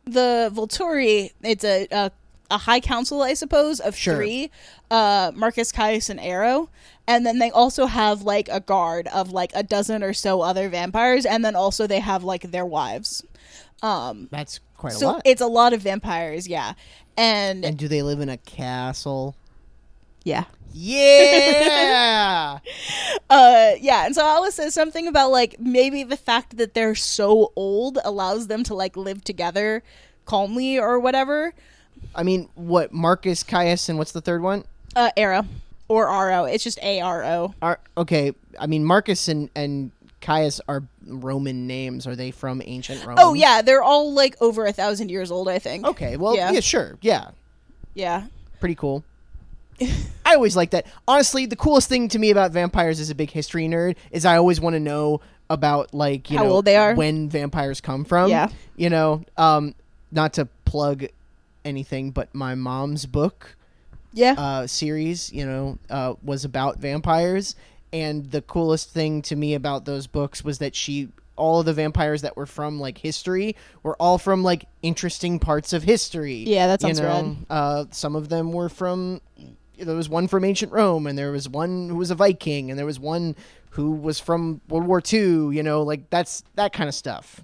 the Volturi, it's a high council, I suppose, of three. Marcus, Caius, and Arrow. And then they also have, like, a guard of, like, a dozen or so other vampires. And then also they have, like, their wives. That's quite a so lot. It's a lot of vampires, yeah. And do they live in a castle? Yeah. Yeah! Yeah, and so Alice says something about, like, maybe the fact that they're so old allows them to, like, live together calmly or whatever. I mean, what, Marcus, Caius, and what's the third one? Arrow. Or R-O. It's just A-R-O. Okay, I mean, Marcus and Caius are Roman names. Are they from ancient Rome? Oh, yeah, they're all, like, over 1,000 years old, I think. Okay, well, yeah sure, yeah. Yeah. Pretty cool. I always like that. Honestly, the coolest thing to me about vampires as a big history nerd is I always want to know about, like, you how know, old they are, when vampires come from. Yeah. You know, not to plug anything, but my mom's book series, you know, was about vampires. And the coolest thing to me about those books was that all of the vampires that were from, like, history were all from, like, interesting parts of history. Yeah, that sounds rad. Some of them were from... There was one from ancient Rome, and there was one who was a Viking, and there was one who was from World War II, you know, like, that's that kind of stuff.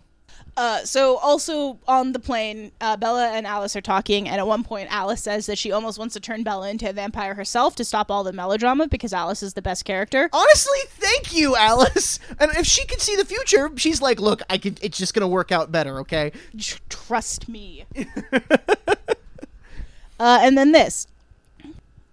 So also on the plane, Bella and Alice are talking, and at one point Alice says that she almost wants to turn Bella into a vampire herself to stop all the melodrama because Alice is the best character. Honestly, thank you, Alice. And if she can see the future, she's like, look, it's just going to work out better, okay? Trust me. And then this.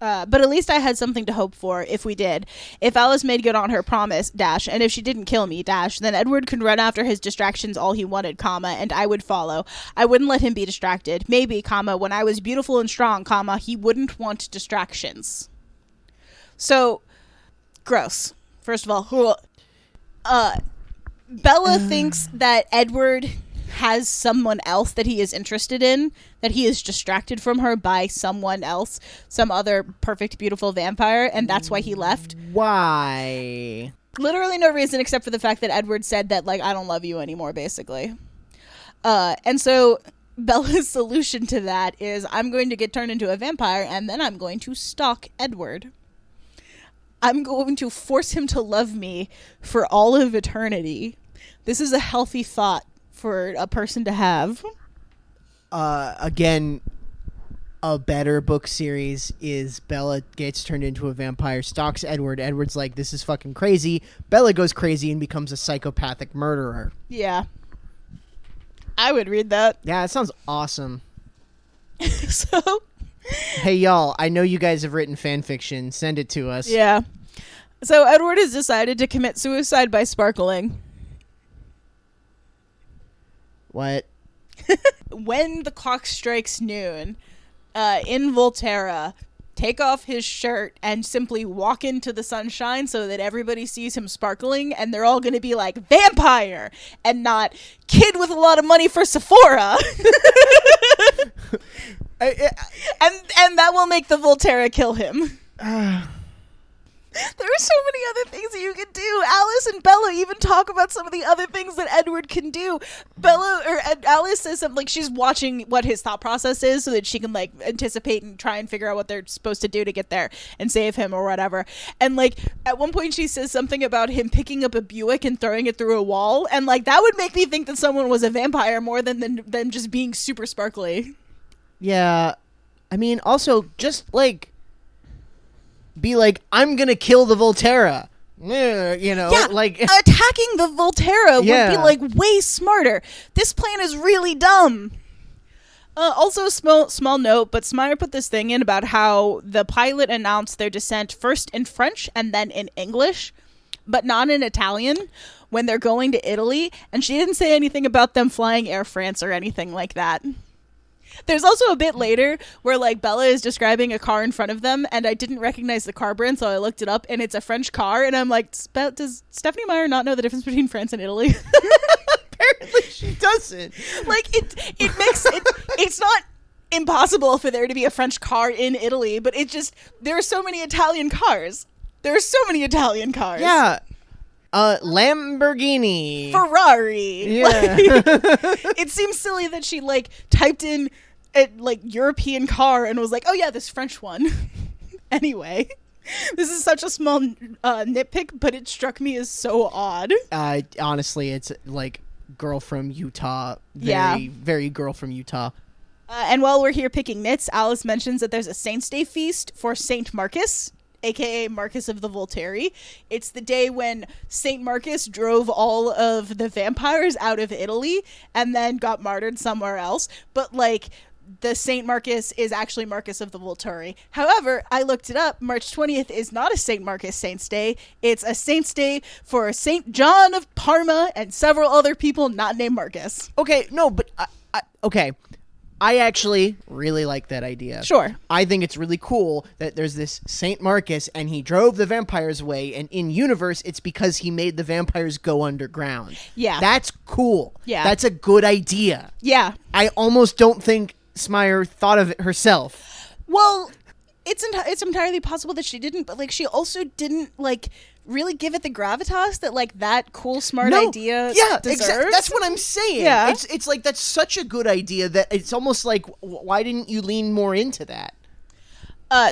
But at least I had something to hope for if we did. If Alice made good on her promise, and if she didn't kill me, then Edward could run after his distractions all he wanted, and I would follow. I wouldn't let him be distracted. Maybe, when I was beautiful and strong, he wouldn't want distractions. So, gross. First of all, Bella thinks that Edward has someone else that he is interested in, that he is distracted from her by someone else, some other perfect, beautiful vampire, and that's why he left. Why? Literally no reason except for the fact that Edward said that, like, I don't love you anymore, basically. And so Bella's solution to that is, I'm going to get turned into a vampire, and then I'm going to stalk Edward. I'm going to force him to love me for all of eternity. This is a healthy thought for a person to have. Again, a better book series is Bella gets turned into a vampire, stalks Edward. Edward's like, this is fucking crazy. Bella goes crazy and becomes a psychopathic murderer. Yeah. I would read that. Yeah, it sounds awesome. So... Hey, y'all, I know you guys have written fan fiction. Send it to us. Yeah. So Edward has decided to commit suicide by sparkling. What? When the clock strikes noon, in Volterra, take off his shirt and simply walk into the sunshine so that everybody sees him sparkling, and they're all going to be like, vampire, and not kid with a lot of money for Sephora. And that will make the Volterra kill him. There are so many other things that you could do. Alice and Bella even talk about some of the other things that Edward can do. Alice says something like she's watching what his thought process is so that she can like anticipate and try and figure out what they're supposed to do to get there and save him or whatever. And like at one point she says something about him picking up a Buick and throwing it through a wall, and like that would make me think that someone was a vampire more than just being super sparkly. Yeah, I mean, also just like be like, I'm gonna kill the Volterra. You know, yeah, like attacking the Volterra Yeah. would be like way smarter. This plan is really dumb. Also, a small note, but Smire put this thing in about how the pilot announced their descent first in French and then in English, but not in Italian when they're going to Italy, and she didn't say anything about them flying Air France or anything like that. There's also a bit later where like Bella is describing a car in front of them, and I didn't recognize the car brand, so I looked it up, and it's a French car, and I'm like, does Stephanie Meyer not know the difference between France and Italy? apparently she doesn't. Like it makes it. It's not impossible for there to be a French car in Italy, but it just there are so many Italian cars. There are so many Italian cars. Yeah. Lamborghini. Ferrari. Yeah. Like, it seems silly that she like typed in a like European car and was like, oh yeah, this French one. Anyway, this is such a small nitpick, but it struck me as so odd. Honestly, it's like girl from Utah. Yeah. Very girl from Utah. And while we're here picking nits, Alice mentions that there's a Saints' Day feast for Saint Marcus, aka Marcus of the Volturi. It's the day when Saint Marcus drove all of the vampires out of Italy and then got martyred somewhere else. But like the Saint Marcus is actually Marcus of the Volturi. However, I looked it up. March 20th is not a Saint Marcus Saints' Day. It's a Saints' Day for Saint John of Parma and several other people not named Marcus. Okay, no, but okay. I actually really like that idea. Sure. I think it's really cool that there's this Saint Marcus and he drove the vampires away, and in universe it's because he made the vampires go underground. Yeah. That's cool. Yeah. That's a good idea. Yeah. I almost don't think Smire thought of it herself. Well, it's entirely possible that she didn't, but like she also didn't like really give it the gravitas that like that cool smart idea deserves. That's what I'm saying. Yeah. It's like that's such a good idea that it's almost like why didn't you lean more into that?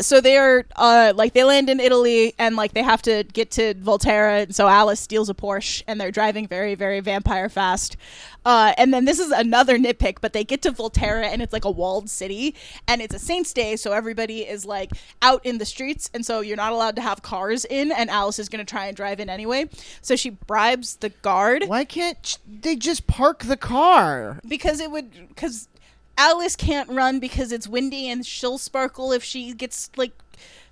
So they are like they land in Italy and like they have to get to Volterra, and so Alice steals a Porsche and they're driving very, very vampire fast. And then this is another nitpick, but they get to Volterra and it's like a walled city and it's a Saints' Day, so everybody is like out in the streets, and so you're not allowed to have cars in, and Alice is going to try and drive in anyway. So she bribes the guard. Why can't they just park the car? Because Alice can't run because it's windy and she'll sparkle if she gets like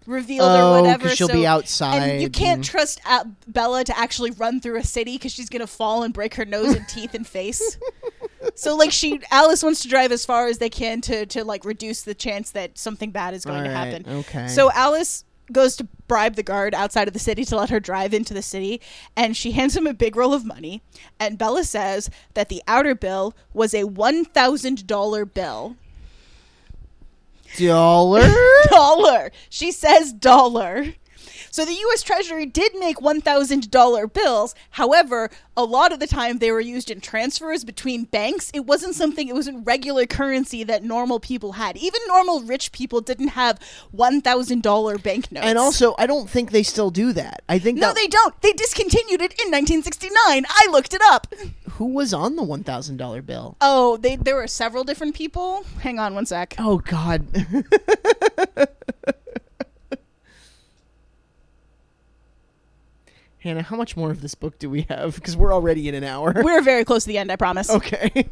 revealed or whatever. 'Cause she'll be outside. And you can't trust Bella to actually run through a city because she's gonna fall and break her nose and teeth and face. So like Alice wants to drive as far as they can to like reduce the chance that something bad is going to happen. Okay. So Alice goes to bribe the guard outside of the city to let her drive into the city, and she hands him a big roll of money, and Bella says that the outer bill was a $1,000 bill. Dollar. She says dollar. So the U.S. Treasury did make $1,000 bills. However, a lot of the time they were used in transfers between banks. It wasn't regular currency that normal people had. Even normal rich people didn't have $1,000 banknotes. And also, I don't think they still do that. I think No, they don't. They discontinued it in 1969. I looked it up. Who was on the $1,000 bill? Oh, there were several different people. Hang on one sec. Oh, God. Hannah, how much more of this book do we have? Because we're already in an hour. We're very close to the end, I promise. Okay.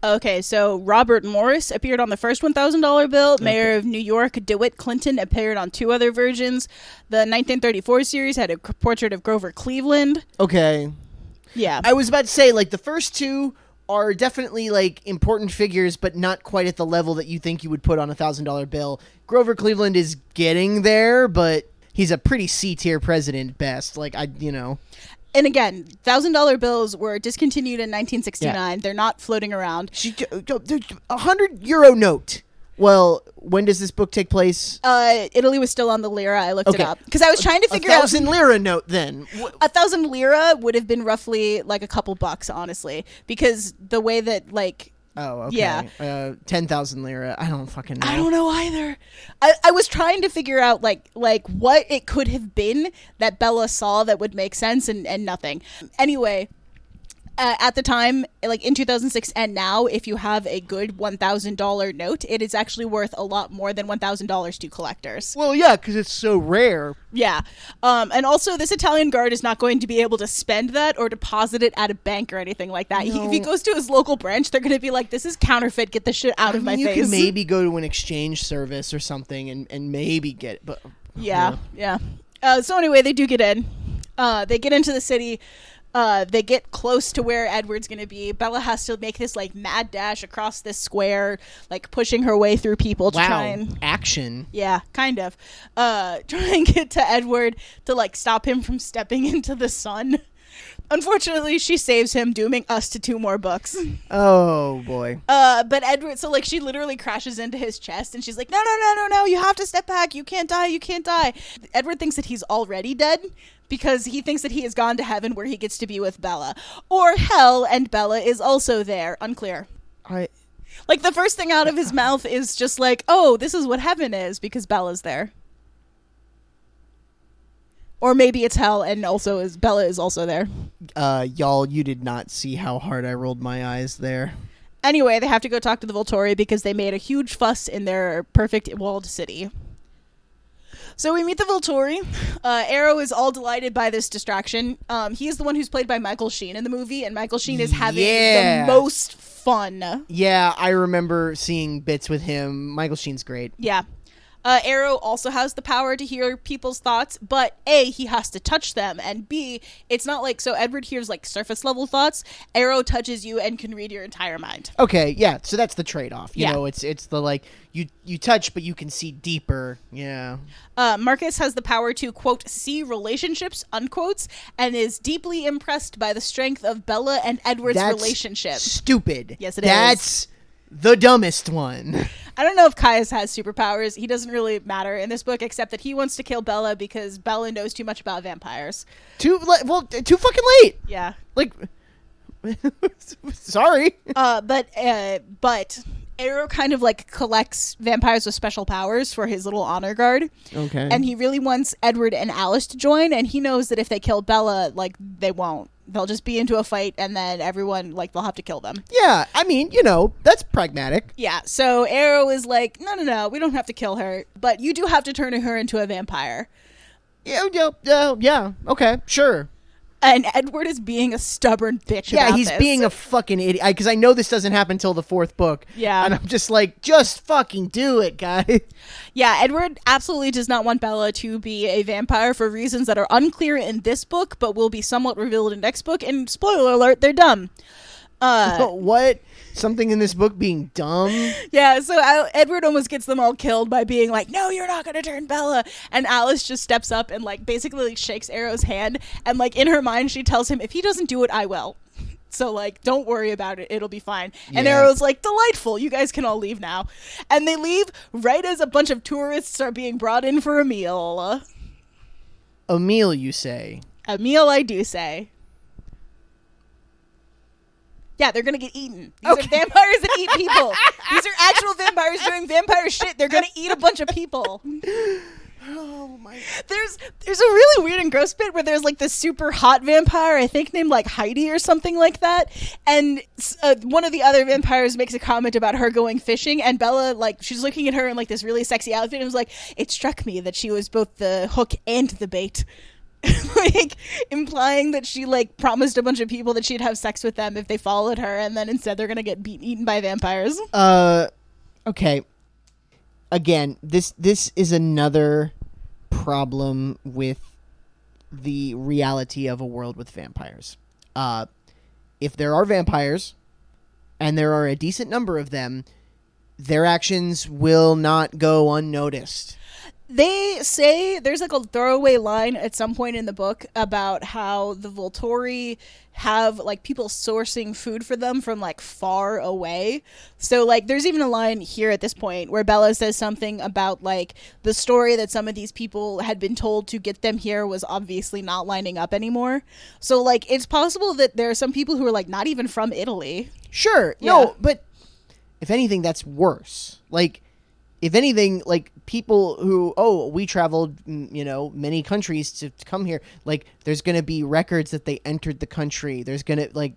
Okay, so Robert Morris appeared on the first $1,000 bill. Okay. Mayor of New York DeWitt Clinton appeared on 2 other versions. The 1934 series had a portrait of Grover Cleveland. Okay. Yeah. I was about to say, like, the first 2 are definitely, like, important figures, but not quite at the level that you think you would put on a $1,000 bill. Grover Cleveland is getting there, but he's a pretty C-tier president at best. Like, And again, $1,000 bills were discontinued in 1969. Yeah. They're not floating around. $100 note. Well, when does this book take place? Italy was still on the lira. I looked it up because I was trying to figure out 1,000 lira note. Then 1,000 lira would have been roughly like a couple bucks, honestly, because the way that like. Oh, okay. Yeah. 10,000 lira. I don't fucking know. I don't know either. I was trying to figure out like what it could have been that Bella saw that would make sense and nothing. Anyway, at the time, like in 2006 and now, if you have a good $1,000 note, it is actually worth a lot more than $1,000 to collectors. Well, yeah, because it's so rare. Yeah. And also, this Italian guard is not going to be able to spend that or deposit it at a bank or anything like that. No. If he goes to his local branch, they're going to be like, this is counterfeit. Get the shit out of my face. You can maybe go to an exchange service or something and maybe get it. But yeah. So anyway, they do get in. They get into the city. They get close to where Edward's going to be. Bella has to make this like mad dash across this square, like pushing her way through people to try and action. Yeah, kind of. Try and get to Edward to like stop him from stepping into the sun. Unfortunately, she saves him, dooming us to 2 more books. Oh boy. But Edward, so like she literally crashes into his chest and she's like, no, you have to step back. You can't die. Edward thinks that he's already dead because he thinks that he has gone to heaven where he gets to be with Bella. Or hell, and Bella is also there. Unclear. Like the first thing out of his mouth is just like, oh, this is what heaven is because Bella's there. Or maybe it's hell and also Bella is also there. Y'all, you did not see how hard I rolled my eyes there. Anyway, they have to go talk to the Volturi because they made a huge fuss in their perfect walled city. So we meet the Volturi. Arrow is all delighted by this distraction. He is the one who's played by Michael Sheen in the movie, and Michael Sheen is having the most fun. Yeah, I remember seeing bits with him. Michael Sheen's great. Yeah. Arrow also has the power to hear people's thoughts, but A, he has to touch them, and B, it's not like, so Edward hears like surface level thoughts, Arrow touches you and can read your entire mind. Okay, yeah, so that's the trade-off. You know, it's the like, you touch, but you can see deeper, yeah. Marcus has the power to, quote, see relationships, unquotes, and is deeply impressed by the strength of Bella and Edward's relationship. Stupid. Yes, That's the dumbest one. I don't know if Caius has superpowers. He doesn't really matter in this book, except that he wants to kill Bella because Bella knows too much about vampires. Too fucking late. Yeah. Like, sorry. But Arrow kind of like collects vampires with special powers for his little honor guard. Okay. And he really wants Edward and Alice to join, and he knows that if they kill Bella, like, they won't. They'll just be into a fight, and then everyone, like, they'll have to kill them. Yeah, I mean, you know, that's pragmatic. Yeah, so Arrow is like, no, we don't have to kill her, but you do have to turn her into a vampire. Yeah, okay, sure. And Edward is being a stubborn bitch about this. Yeah, he's being a fucking idiot. Because I know this doesn't happen until the 4th book. Yeah. And I'm just like, just fucking do it, guy. Yeah, Edward absolutely does not want Bella to be a vampire for reasons that are unclear in this book, but will be somewhat revealed in next book. And spoiler alert, they're dumb. What? Something in this book being dumb? Yeah, so Edward almost gets them all killed by being like, no, you're not going to turn Bella. And Alice just steps up and like basically like shakes Arrow's hand. And like in her mind, she tells him, if he doesn't do it, I will. So like, don't worry about it. It'll be fine. Yeah. And Arrow's like, delightful. You guys can all leave now. And they leave right as a bunch of tourists are being brought in for a meal. A meal, you say? A meal, I do say. Yeah, they're going to get eaten. These are vampires that eat people. These are actual vampires doing vampire shit. They're going to eat a bunch of people. Oh my. There's a really weird and gross bit where there's like this super hot vampire, I think named like Heidi or something like that. And one of the other vampires makes a comment about her going fishing. And Bella, like, she's looking at her in like this really sexy outfit and was like, it struck me that she was both the hook and the bait. Like implying that she like promised a bunch of people that she'd have sex with them if they followed her, and then instead they're gonna get eaten by vampires. Okay. Again, this is another problem with the reality of a world with vampires. If there are vampires, and there are a decent number of them, their actions will not go unnoticed. They say there's like a throwaway line at some point in the book about how the Volturi have like people sourcing food for them from like far away. So like there's even a line here at this point where Bella says something about like the story that some of these people had been told to get them here was obviously not lining up anymore. So like it's possible that there are some people who are like not even from Italy. Sure. Yeah. No, but if anything, that's worse. Like, if anything, like, people who, we traveled, many countries to come here, like, there's going to be records that they entered the country. There's going to, like,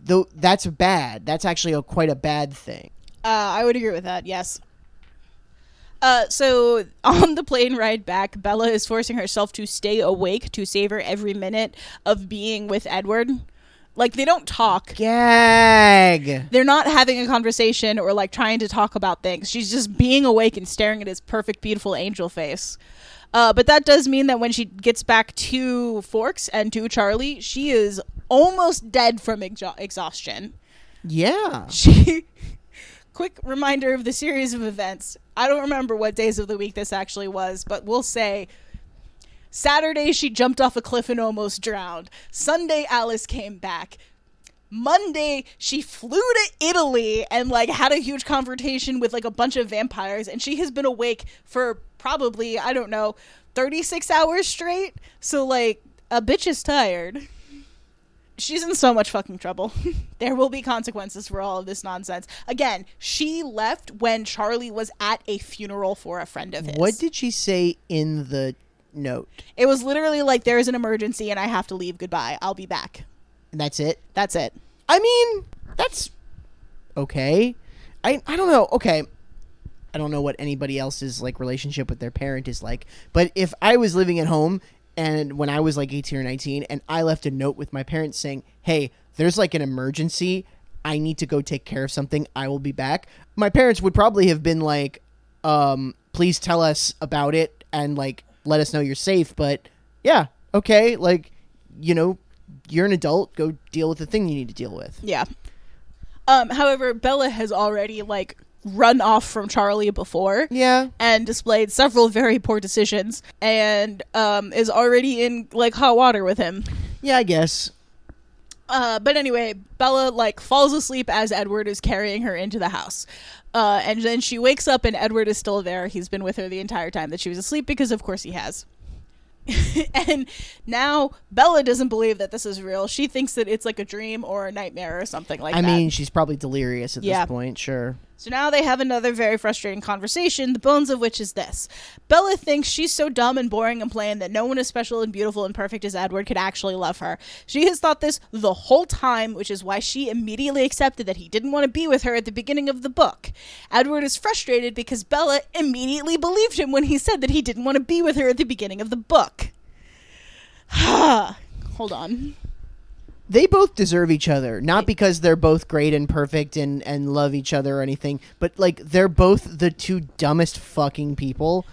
though that's bad. That's actually quite a bad thing. I would agree with that, yes. So, on the plane ride back, Bella is forcing herself to stay awake to savor every minute of being with Edward. Like, they don't talk. Gag. They're not having a conversation or, like, trying to talk about things. She's just being awake and staring at his perfect, beautiful angel face. But that does mean that when she gets back to Forks and to Charlie, she is almost dead from exhaustion. Yeah. Quick reminder of the series of events. I don't remember what days of the week this actually was, but we'll say... Saturday, she jumped off a cliff and almost drowned. Sunday, Alice came back. Monday, she flew to Italy and, like, had a huge confrontation with, like, a bunch of vampires. And she has been awake for probably, 36 hours straight. So, like, a bitch is tired. She's in so much fucking trouble. There will be consequences for all of this nonsense. Again, she left when Charlie was at a funeral for a friend of his. What did she say in the note? It was literally like, there is an emergency and I have to leave. Goodbye. I'll be back. And that's it? That's it. I mean, that's okay. I don't know. Okay. I don't know what anybody else's like relationship with their parent is like, but if I was living at home and when I was like 18 or 19 and I left a note with my parents saying, hey, there's like an emergency, I need to go take care of something, I will be back, my parents would probably have been like, please tell us about it and like let us know you're safe. But yeah, okay, like, you're an adult, go deal with the thing you need to deal with. Yeah. However, Bella has already like run off from Charlie before. Yeah. And displayed several very poor decisions and is already in like hot water with him. Yeah, I guess. But anyway, Bella like falls asleep as Edward is carrying her into the house. And then she wakes up and Edward is still there. He's been with her the entire time that she was asleep because of course he has. And now Bella doesn't believe that this is real. She thinks that it's like a dream or a nightmare or something like that. I mean, she's probably delirious at this point, sure. So now they have another very frustrating conversation, the bones of which is this. Bella thinks she's so dumb and boring and plain that no one as special and beautiful and perfect as Edward could actually love her. She has thought this the whole time, which is why she immediately accepted that he didn't want to be with her at the beginning of the book. Edward is frustrated because Bella immediately believed him when he said that he didn't want to be with her at the beginning of the book. Hold on. They both deserve each other, not because they're both great and perfect and love each other or anything, but like they're both the two dumbest fucking people.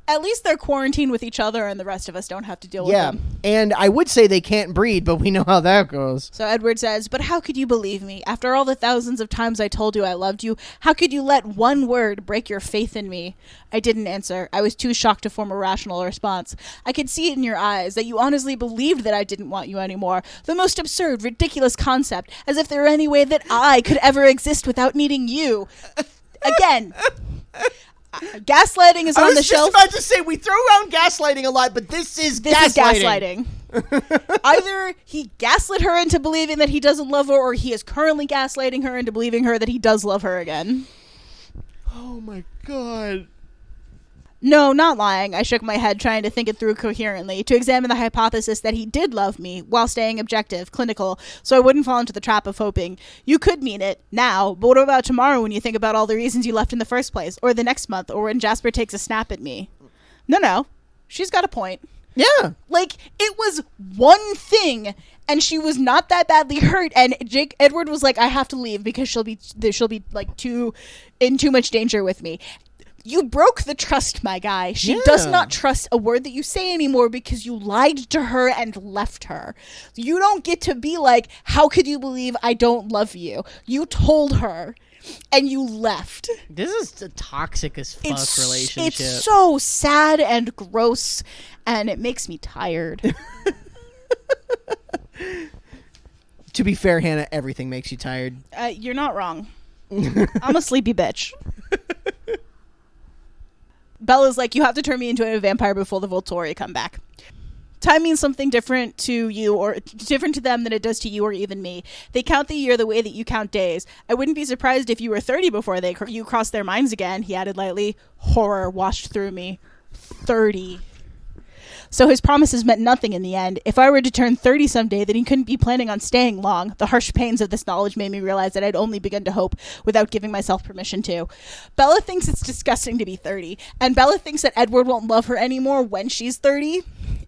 At least they're quarantined with each other and the rest of us don't have to deal with them. Yeah, and I would say they can't breed, but we know how that goes. So Edward says, but how could you believe me? After all the thousands of times I told you I loved you, how could you let one word break your faith in me? I didn't answer. I was too shocked to form a rational response. I could see it in your eyes that you honestly believed that I didn't want you anymore. The most absurd, ridiculous concept, as if there were any way that I could ever exist without needing you. Again... Gaslighting is on the shelf. I was just about to say, we throw around gaslighting a lot, but this is gaslighting. Either he gaslit her into believing that he doesn't love her, or he is currently gaslighting her into believing her that he does love her again. Oh my god. No, not lying. I shook my head, trying to think it through coherently, to examine the hypothesis that he did love me, while staying objective, clinical, so I wouldn't fall into the trap of hoping. You could mean it, now, but what about tomorrow when you think about all the reasons you left in the first place, or the next month, or when Jasper takes a snap at me? No. She's got a point. Yeah. Like, it was one thing, and she was not that badly hurt, and Edward was like, I have to leave because she'll be like in too much danger with me. You broke the trust, my guy. She does not trust a word that you say anymore because you lied to her and left her. You don't get to be like, how could you believe I don't love you? You told her. and you left. This is a toxic as fuck relationship. It's so sad and gross, and it makes me tired. To be fair, Hannah, everything makes you tired. You're not wrong. I'm a sleepy bitch. Bella's like, you have to turn me into a vampire before the Volturi come back. Time means something different to you, or different to them than it does to you or even me. They count the year the way that you count days. I wouldn't be surprised if you were 30 before you crossed their minds again, he added lightly. Horror washed through me. 30. So his promises meant nothing in the end. If I were to turn 30 someday, then he couldn't be planning on staying long. The harsh pains of this knowledge made me realize that I'd only begun to hope without giving myself permission to. Bella thinks it's disgusting to be 30, and Bella thinks that Edward won't love her anymore when she's 30,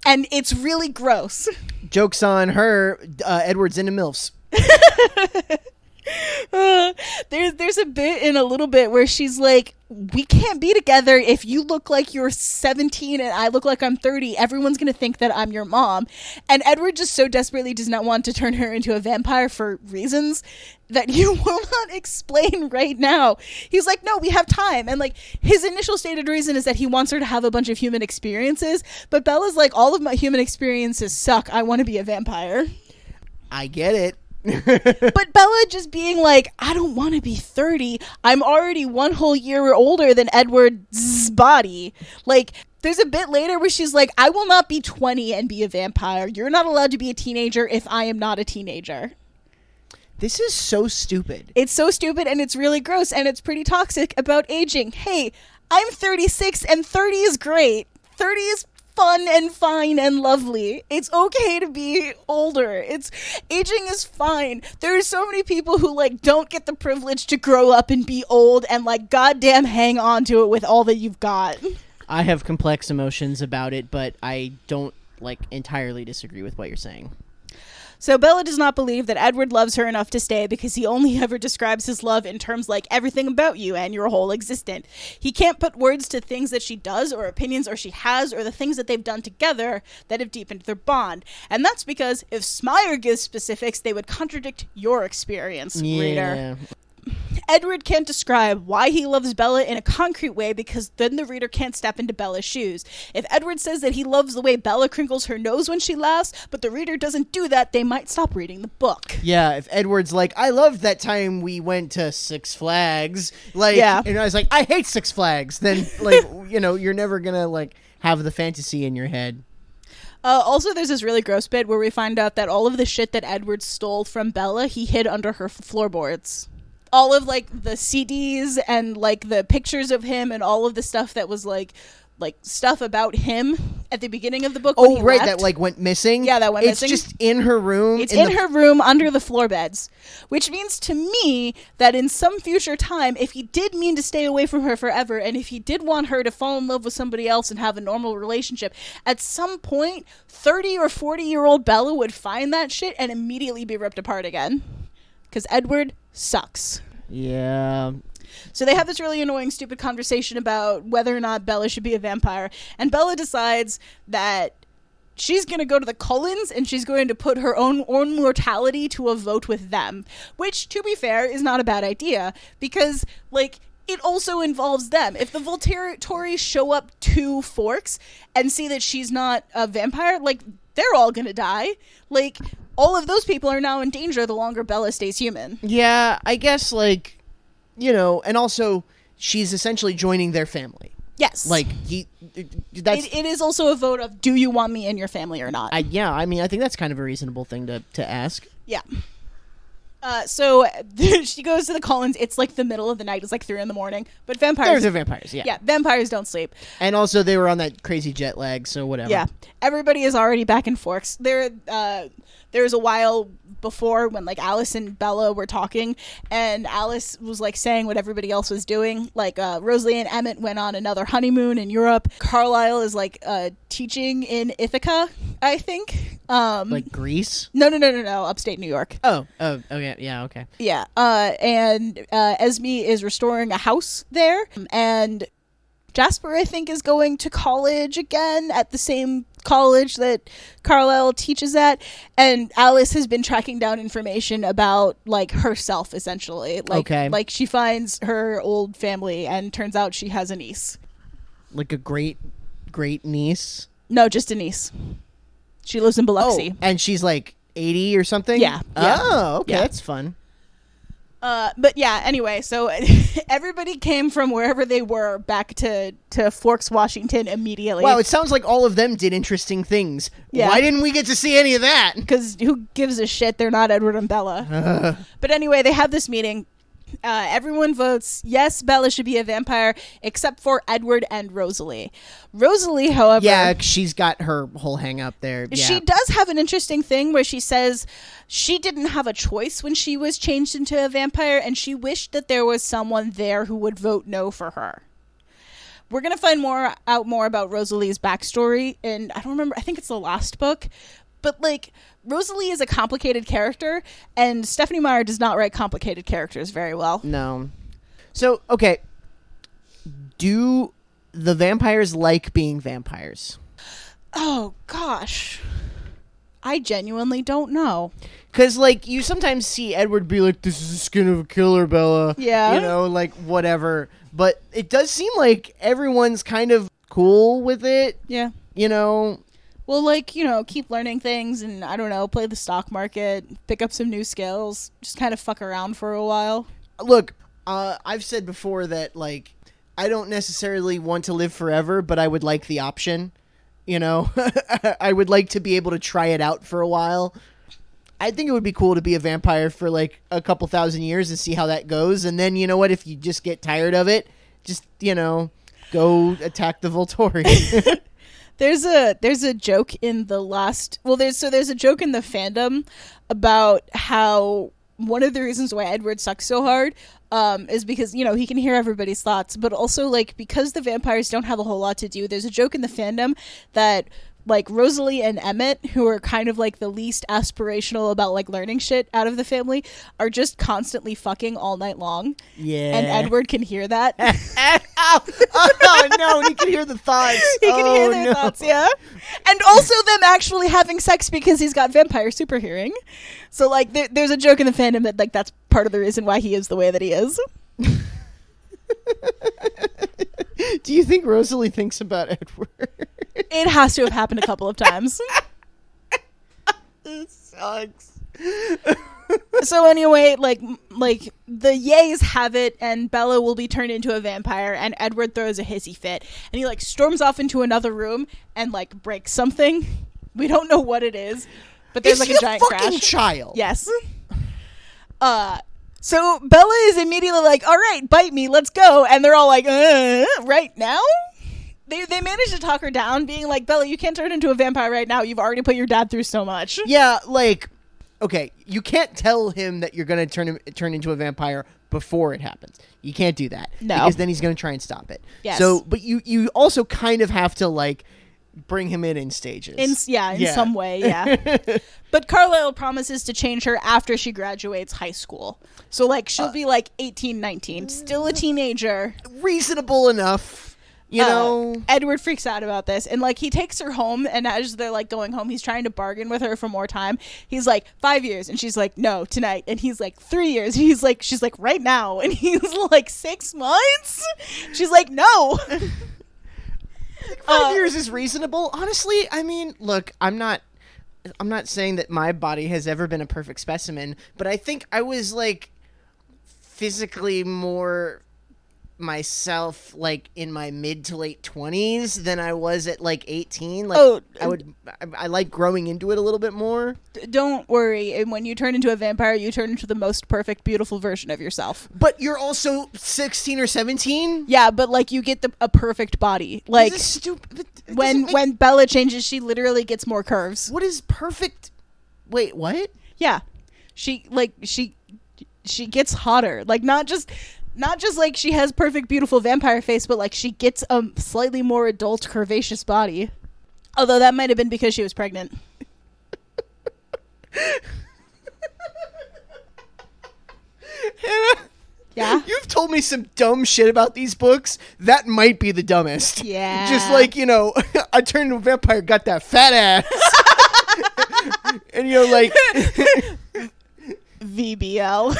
and it's really gross. Joke's on her. Edward's into MILFs. There's a bit in a little bit where she's like, we can't be together if you look like you're 17 and I look like I'm 30. Everyone's going to think that I'm your mom. And Edward just so desperately does not want to turn her into a vampire for reasons that you will not explain right now. He's like, no, we have time. And like, his initial stated reason is that he wants her to have a bunch of human experiences. But Bella's like, all of my human experiences suck. I want to be a vampire. I get it. But Bella just being like, I don't want to be 30. I'm already one whole year older than Edward's body. Like, there's a bit later where she's like, I will not be 20 and be a vampire. You're not allowed to be a teenager if I am not a teenager. This is so stupid. It's so stupid, and it's really gross, and it's pretty toxic about aging. Hey, I'm 36 and 30 is great. 30 is fun and fine and lovely. It's okay to be older. Aging is fine. There are so many people who like don't get the privilege to grow up and be old and like goddamn hang on to it with all that you've got. I have complex emotions about it, but I don't like entirely disagree with what you're saying. So Bella does not believe that Edward loves her enough to stay because he only ever describes his love in terms like everything about you and your whole existence. He can't put words to things that she does or opinions or she has or the things that they've done together that have deepened their bond. And that's because if Smire gives specifics, they would contradict your experience, reader. Edward can't describe why he loves Bella in a concrete way because then the reader can't step into Bella's shoes. If Edward says that he loves the way Bella crinkles her nose when she laughs, but the reader doesn't do that, they might stop reading the book. Yeah, if Edward's like, I loved that time we went to Six Flags, like, yeah. And I was like, I hate Six Flags, then, like, you know, you're never gonna, like, have the fantasy in your head. Also, there's this really gross bit where we find out that all of the shit that Edward stole from Bella, he hid under her floorboards. All of, like, the CDs and, like, the pictures of him and all of the stuff that was, like stuff about him at the beginning of the book. Oh, right, that, like, went missing? Yeah, that went missing. It's just in her room? It's in her room under the floor beds. Which means to me that in some future time, if he did mean to stay away from her forever, and if he did want her to fall in love with somebody else and have a normal relationship, at some point, 30 or 40-year-old Bella would find that shit and immediately be ripped apart again. Because Edward sucks. Yeah. So they have this really annoying, stupid conversation about whether or not Bella should be a vampire. And Bella decides that she's going to go to the Cullens and she's going to put her own mortality to a vote with them. Which, to be fair, is not a bad idea. Because, like, it also involves them. If the Volturi show up to Forks and see that she's not a vampire, like, they're all going to die. Like, all of those people are now in danger the longer Bella stays human. Yeah, I guess, like, you know, and also she's essentially joining their family. Yes. Like, that's... It is also a vote of, do you want me in your family or not? Yeah, I mean, I think that's kind of a reasonable thing to ask. Yeah. So she goes to the Cullens. It's like the middle of the night. It's like 3 a.m. But vampires... They're vampires, yeah. Yeah, vampires don't sleep. And also they were on that crazy jet lag, so whatever. Yeah. Everybody is already back in Forks. There was a while before when, like, Alice and Bella were talking, and Alice was, like, saying what everybody else was doing. Like, Rosalie and Emmett went on another honeymoon in Europe. Carlisle is, like, teaching in Ithaca, I think. Like Greece? No, upstate New York. Oh, okay, yeah, okay. Yeah, and Esme is restoring a house there, and Jasper, I think, is going to college again at the same college that Carlisle teaches at, and Alice has been tracking down information about like herself, essentially. Like she finds her old family and turns out she has a niece. Like a great niece? No, just a niece. She lives in Biloxi. Oh, and she's like 80 or something? Yeah. Oh, okay. Yeah. That's fun. But yeah, anyway, so everybody came from wherever they were back to Forks, Washington immediately. Wow, it sounds like all of them did interesting things. Yeah. Why didn't we get to see any of that? Because who gives a shit? They're not Edward and Bella. But anyway, they have this meeting. Everyone votes yes, Bella should be a vampire, except for Edward and Rosalie. Rosalie, however... Yeah, she's got her whole hang up there. Yeah. She does have an interesting thing where she says she didn't have a choice when she was changed into a vampire, and she wished that there was someone there who would vote no for her. We're going to find out more about Rosalie's backstory, and I don't remember, I think it's the last book, but like... Rosalie is a complicated character, and Stephanie Meyer does not write complicated characters very well. No. So, okay. Do the vampires like being vampires? Oh, gosh. I genuinely don't know. Because, like, you sometimes see Edward be like, this is the skin of a killer, Bella. Yeah. You know, like, whatever. But it does seem like everyone's kind of cool with it. Yeah. You know... Well, like, you know, keep learning things and, I don't know, play the stock market, pick up some new skills, just kind of fuck around for a while. Look, I've said before that, like, I don't necessarily want to live forever, but I would like the option, you know? I would like to be able to try it out for a while. I think it would be cool to be a vampire for, like, a couple thousand years and see how that goes. And then, you know what, if you just get tired of it, just, you know, go attack the Volturi. There's a joke in the last... Well, there's a joke in the fandom about how one of the reasons why Edward sucks so hard is because, you know, he can hear everybody's thoughts. But also, like, because the vampires don't have a whole lot to do, there's a joke in the fandom that... like Rosalie and Emmett, who are kind of like the least aspirational about like learning shit out of the family, are just constantly fucking all night long. Yeah. And Edward can hear that. Oh no, he can hear the thoughts. He can hear their thoughts, yeah. And also them actually having sex because he's got vampire super hearing. So like there's a joke in the fandom that like that's part of the reason why he is the way that he is. Do you think Rosalie thinks about Edward? It has to have happened a couple of times. It sucks. So anyway, like the yays have it, and Bella will be turned into a vampire, and Edward throws a hissy fit, and he like storms off into another room and like breaks something. We don't know what it is, but there's like a giant fucking crash. Child. Yes. So Bella is immediately like, all right, bite me, let's go. And they're all like, right now? They managed to talk her down, being like, Bella, you can't turn into a vampire right now. You've already put your dad through so much. Yeah, like, okay, you can't tell him that you're going to turn into a vampire before it happens. You can't do that. No. Because then he's going to try and stop it. Yes. So, but you also kind of have to, like, bring him in stages. In some way, yeah. But Carlisle promises to change her after she graduates high school. So, like, she'll be, like, 18, 19. Still a teenager. Reasonable enough, you know. Edward freaks out about this. And, like, he takes her home. And as they're, like, going home, he's trying to bargain with her for more time. He's like, 5 years. And she's like, no, tonight. And he's like, 3 years. And she's like, right now. And he's like, 6 months? She's like, no. 5 years is reasonable. Honestly, I mean, look, I'm not saying that my body has ever been a perfect specimen, but I think I was like physically more myself like in my mid to late 20s than I was at like 18. Like I like growing into it a little bit more. Don't worry. And when you turn into a vampire, you turn into the most perfect, beautiful version of yourself. But you're also 16 or 17? Yeah, but like you get a perfect body. Like this is stupid. When Bella changes, she literally gets more curves. What is perfect? Wait, what? Yeah. She gets hotter. Like not just like she has perfect, beautiful vampire face, but like she gets a slightly more adult, curvaceous body. Although that might have been because she was pregnant. Hannah, yeah? you've told me me some dumb shit about these books, that might be the dumbest. Yeah. Just like, I turned into a vampire, got that fat ass. And like... VBL.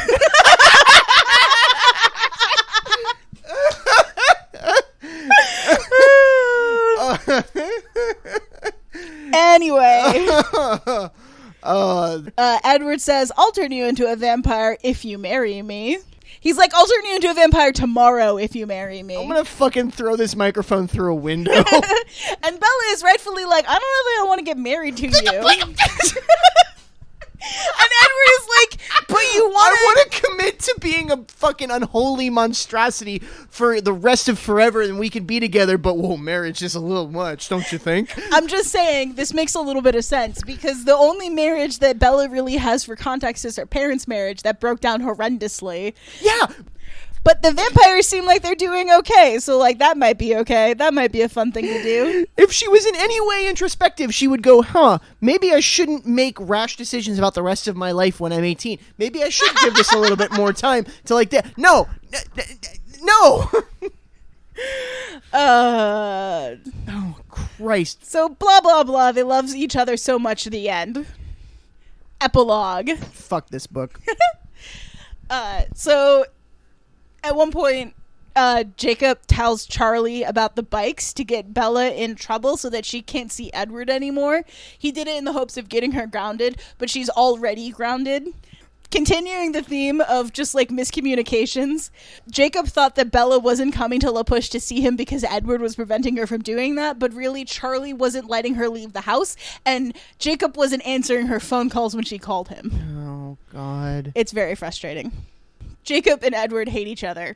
Anyway. Edward says, I'll turn you into a vampire if you marry me. He's like, I'll turn you into a vampire tomorrow if you marry me. I'm gonna fucking throw this microphone through a window. And Bella is rightfully like, I don't know if I want to get married to you. And Edward is like, but you want I want to commit to being a fucking unholy monstrosity for the rest of forever, and we can be together, but marriage is a little much, don't you think? I'm just saying, this makes a little bit of sense, because the only marriage that Bella really has for context is her parents' marriage that broke down horrendously. Yeah. But the vampires seem like they're doing okay, so like that might be okay. That might be a fun thing to do. If she was in any way introspective, she would go, maybe I shouldn't make rash decisions about the rest of my life when I'm 18. Maybe I should give this a little bit more time to like that. No. Oh, Christ. So blah, blah, blah. They love each other so much at the end. Epilogue. Fuck this book. So... At one point, Jacob tells Charlie about the bikes to get Bella in trouble so that she can't see Edward anymore. He did it in the hopes of getting her grounded, but she's already grounded. Continuing the theme of just like miscommunications, Jacob thought that Bella wasn't coming to La Push to see him because Edward was preventing her from doing that, but really Charlie wasn't letting her leave the house, and Jacob wasn't answering her phone calls when she called him. Oh, God. It's very frustrating. Jacob and Edward hate each other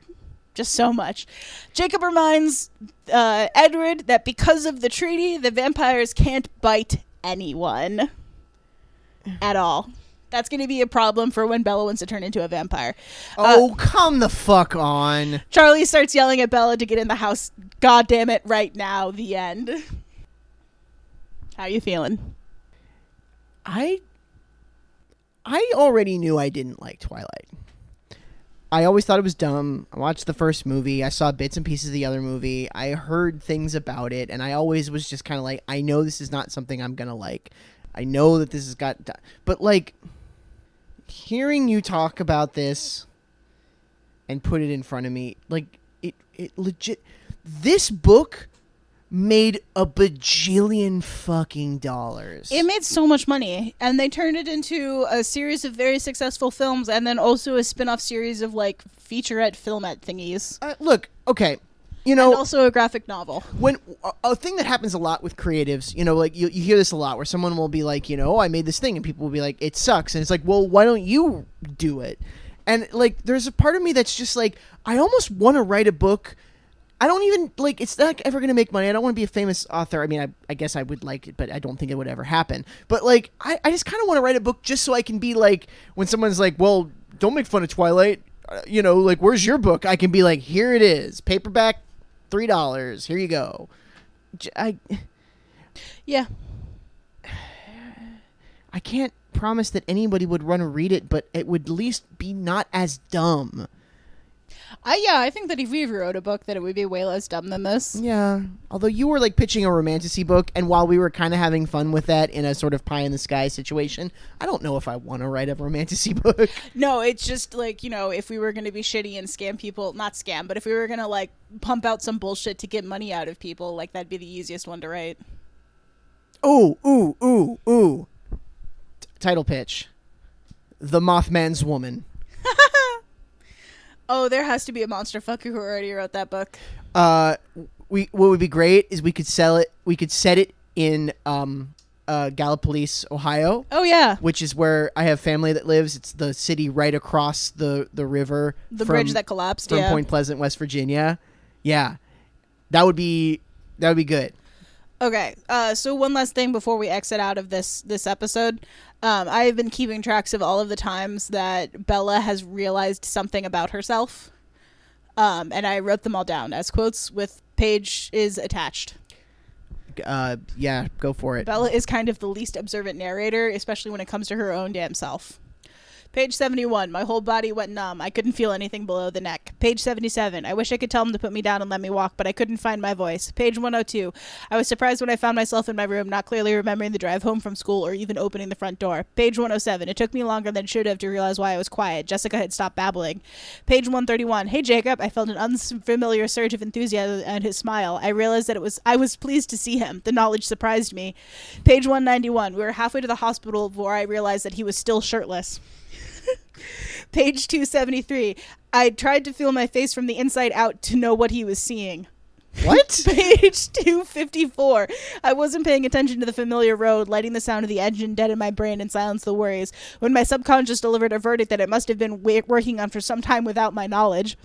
just so much. Jacob reminds Edward that because of the treaty, the vampires can't bite anyone at all. That's going to be a problem for when Bella wants to turn into a vampire. Come the fuck on. Charlie starts yelling at Bella to get in the house. God damn it, right now. The end. How you feeling? I already knew I didn't like Twilight. I always thought it was dumb. I watched the first movie. I saw bits and pieces of the other movie. I heard things about it, and I always was just kind of like, I know this is not something I'm going to like. I know that this has got... But, like, hearing you talk about this and put it in front of me, like, it legit... This book made a bajillion fucking dollars. It made so much money, and they turned it into a series of very successful films, and then also a spin-off series of like featurette filmette thingies. Look, okay, and also a graphic novel. When a thing that happens a lot with creatives, like you hear this a lot, where someone will be like, I made this thing, and people will be like, it sucks, and it's like, well, why don't you do it? And like, there's a part of me that's just like, I almost want to write a book. I don't even, like, it's not ever going to make money. I don't want to be a famous author. I mean, I guess I would like it, but I don't think it would ever happen. But, like, I just kind of want to write a book just so I can be, like, when someone's like, well, don't make fun of Twilight, like, where's your book? I can be like, here it is. Paperback, $3. Here you go. Yeah. I can't promise that anybody would want to read it, but it would at least be not as dumb. I think that if we wrote a book, that it would be way less dumb than this. Yeah. Although you were like pitching a romantasy book, and while we were kind of having fun with that in a sort of pie in the sky situation, I don't know if I want to write a romantasy book. No, it's just like, if we were going to be shitty and scam people, not scam, but if we were going to like pump out some bullshit to get money out of people, like that'd be the easiest one to write. Ooh. Title pitch. The Mothman's Woman. Oh, there has to be a monster fucker who already wrote that book. What would be great is we could sell it. We could set it in Gallipolis, Ohio. Oh yeah, which is where I have family that lives. It's the city right across the river. The bridge that collapsed from Point Pleasant, West Virginia. Yeah, that would be good. Okay, so one last thing before we exit out of this episode. I have been keeping tracks of all of the times that Bella has realized something about herself. And I wrote them all down as quotes with page is attached. Yeah, go for it. Bella is kind of the least observant narrator, especially when it comes to her own damn self. Page 71. My whole body went numb. I couldn't feel anything below the neck. Page 77. I wish I could tell him to put me down and let me walk, but I couldn't find my voice. Page 102. I was surprised when I found myself in my room, not clearly remembering the drive home from school or even opening the front door. Page 107. It took me longer than it should have to realize why I was quiet. Jessica had stopped babbling. Page 131. Hey, Jacob. I felt an unfamiliar surge of enthusiasm at his smile. I realized that I was pleased to see him. The knowledge surprised me. Page 191. We were halfway to the hospital before I realized that he was still shirtless. Page 273. I tried to feel my face from the inside out to know what he was seeing. What? Page 254. I wasn't paying attention to the familiar road, letting the sound of the engine deaden my brain and silence the worries, when my subconscious delivered a verdict that it must have been working on for some time without my knowledge.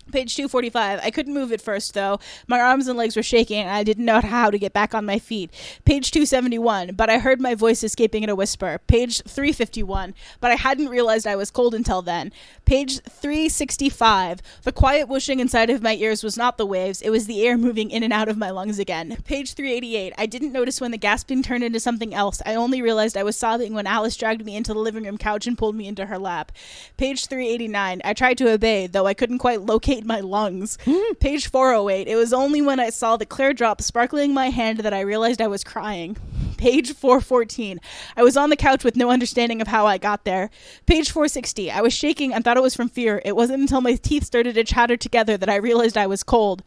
Page 245. I couldn't move at first, though. My arms and legs were shaking, and I didn't know how to get back on my feet. Page 271. But I heard my voice escaping in a whisper. Page 351. But I hadn't realized I was cold until then. Page 365. The quiet whooshing inside of my ears was not the waves. It was the air moving in and out of my lungs again. Page 388. I didn't notice when the gasping turned into something else. I only realized I was sobbing when Alice dragged me into the living room couch and pulled me into her lap. Page 389. I tried to obey, though I couldn't quite locate my lungs. Page 408. It was only when I saw the clear drop sparkling my hand that I realized I was crying. Page 414. I was on the couch with no understanding of how I got there. Page 460. I was shaking and thought it was from fear. It wasn't until my teeth started to chatter together that I realized I was cold.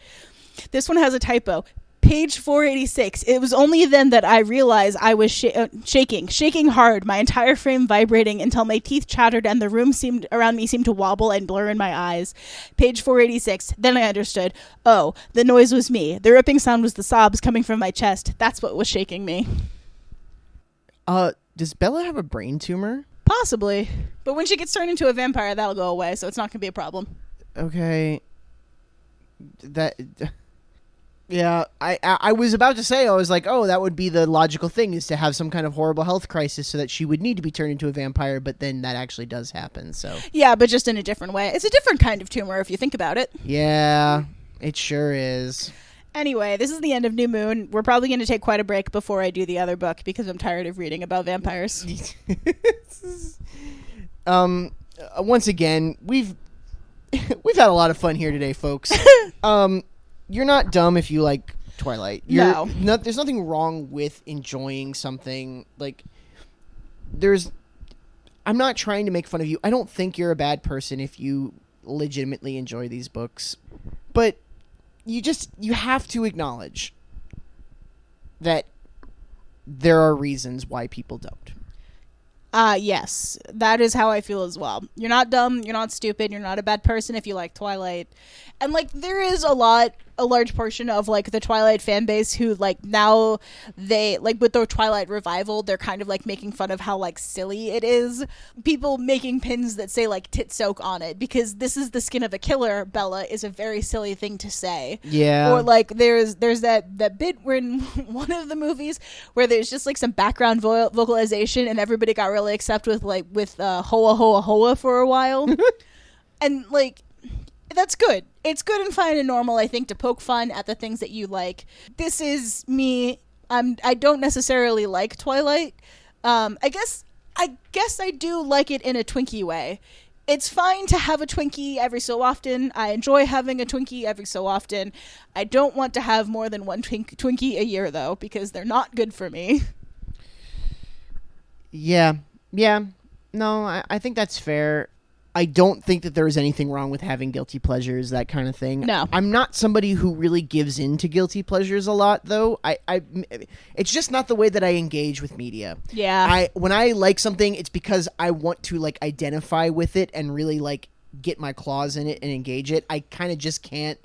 This one has a typo. Page 486. It was only then that I realized I was shaking hard, my entire frame vibrating until my teeth chattered and the room around me seemed to wobble and blur in my eyes. Page 486. Then I understood. Oh, the noise was me. The ripping sound was the sobs coming from my chest. That's what was shaking me. Does Bella have a brain tumor? Possibly. But when she gets turned into a vampire, that'll go away, so it's not going to be a problem. Okay. Yeah, I was about to say, I was like, oh, that would be the logical thing, is to have some kind of horrible health crisis so that she would need to be turned into a vampire, but then that actually does happen, so. Yeah, but just in a different way. It's a different kind of tumor if you think about it. Yeah, it sure is. Anyway, this is the end of New Moon. We're probably going to take quite a break before I do the other book because I'm tired of reading about vampires. Once again, we've had a lot of fun here today, folks. You're not dumb if you like Twilight. No. There's nothing wrong with enjoying something. Like, I'm not trying to make fun of you. I don't think you're a bad person if you legitimately enjoy these books. But you have to acknowledge that there are reasons why people don't. Yes, that is how I feel as well. You're not dumb, you're not stupid, you're not a bad person if you like Twilight. And, like, there is a large portion of, like, the Twilight fan base who, like, now they, like, with their Twilight revival, they're kind of, like, making fun of how, like, silly it is. People making pins that say, like, tit soak on it, because this is the skin of a killer, Bella, is a very silly thing to say. Yeah. Or, like, there's that bit where in one of the movies where there's just, like, some background vocalization and everybody got really upset with hoa hoa hoa for a while. And, like, that's good. It's good and fine and normal, I think, to poke fun at the things that you like. This is me. I don't necessarily like Twilight. I guess I do like it in a Twinkie way. It's fine to have a Twinkie every so often. I enjoy having a Twinkie every so often. I don't want to have more than one Twinkie a year, though, because they're not good for me. Yeah. No, I think that's fair. I don't think that there is anything wrong with having guilty pleasures, that kind of thing. No. I'm not somebody who really gives in to guilty pleasures a lot, though. It's just not the way that I engage with media. Yeah. When I like something, it's because I want to, like, identify with it and really, like, get my claws in it and engage it. I kind of just can't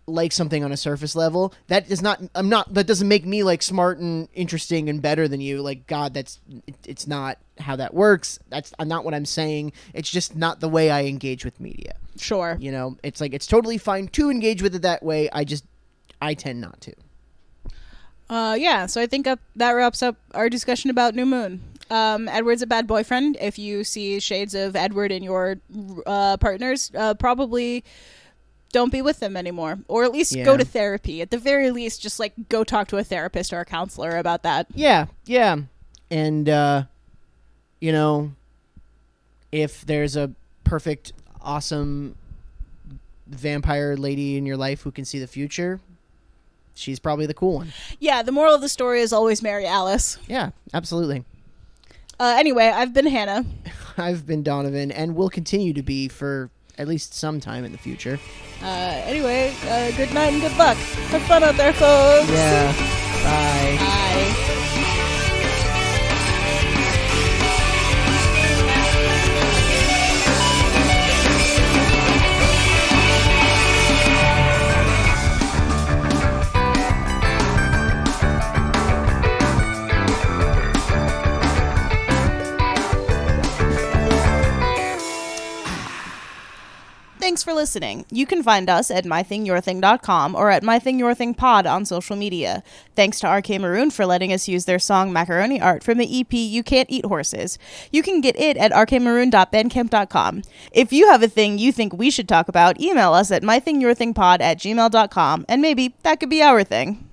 like something on a surface level. That doesn't make me, like, smart and interesting and better than you. Like, God, it's not how that works. That's not what I'm saying. It's just not the way I engage with media. Sure. You know, it's like, it's totally fine to engage with it that way. I tend not to. Yeah, so I think that wraps up our discussion about New Moon. Edward's a bad boyfriend. If you see shades of Edward in your partners, probably don't be with them anymore, or at least go to therapy. At the very least, just, like, go talk to a therapist or a counselor about that. Yeah. And, you know, if there's a perfect, awesome vampire lady in your life who can see the future, she's probably the cool one. Yeah, the moral of the story is always marry Alice. Yeah, absolutely. Anyway, I've been Hannah. I've been Donovan, and will continue to be for at least some time in the future. Anyway, good night and good luck. Have fun out there, folks. Yeah. Bye. Bye. Thanks for listening. You can find us at mythingyourthing.com or at mythingyourthingpod on social media. Thanks to RK Maroon for letting us use their song Macaroni Art from the EP You Can't Eat Horses. You can get it at rkmaroon.bandcamp.com. If you have a thing you think we should talk about, email us at mythingyourthingpod@gmail.com, and maybe that could be our thing.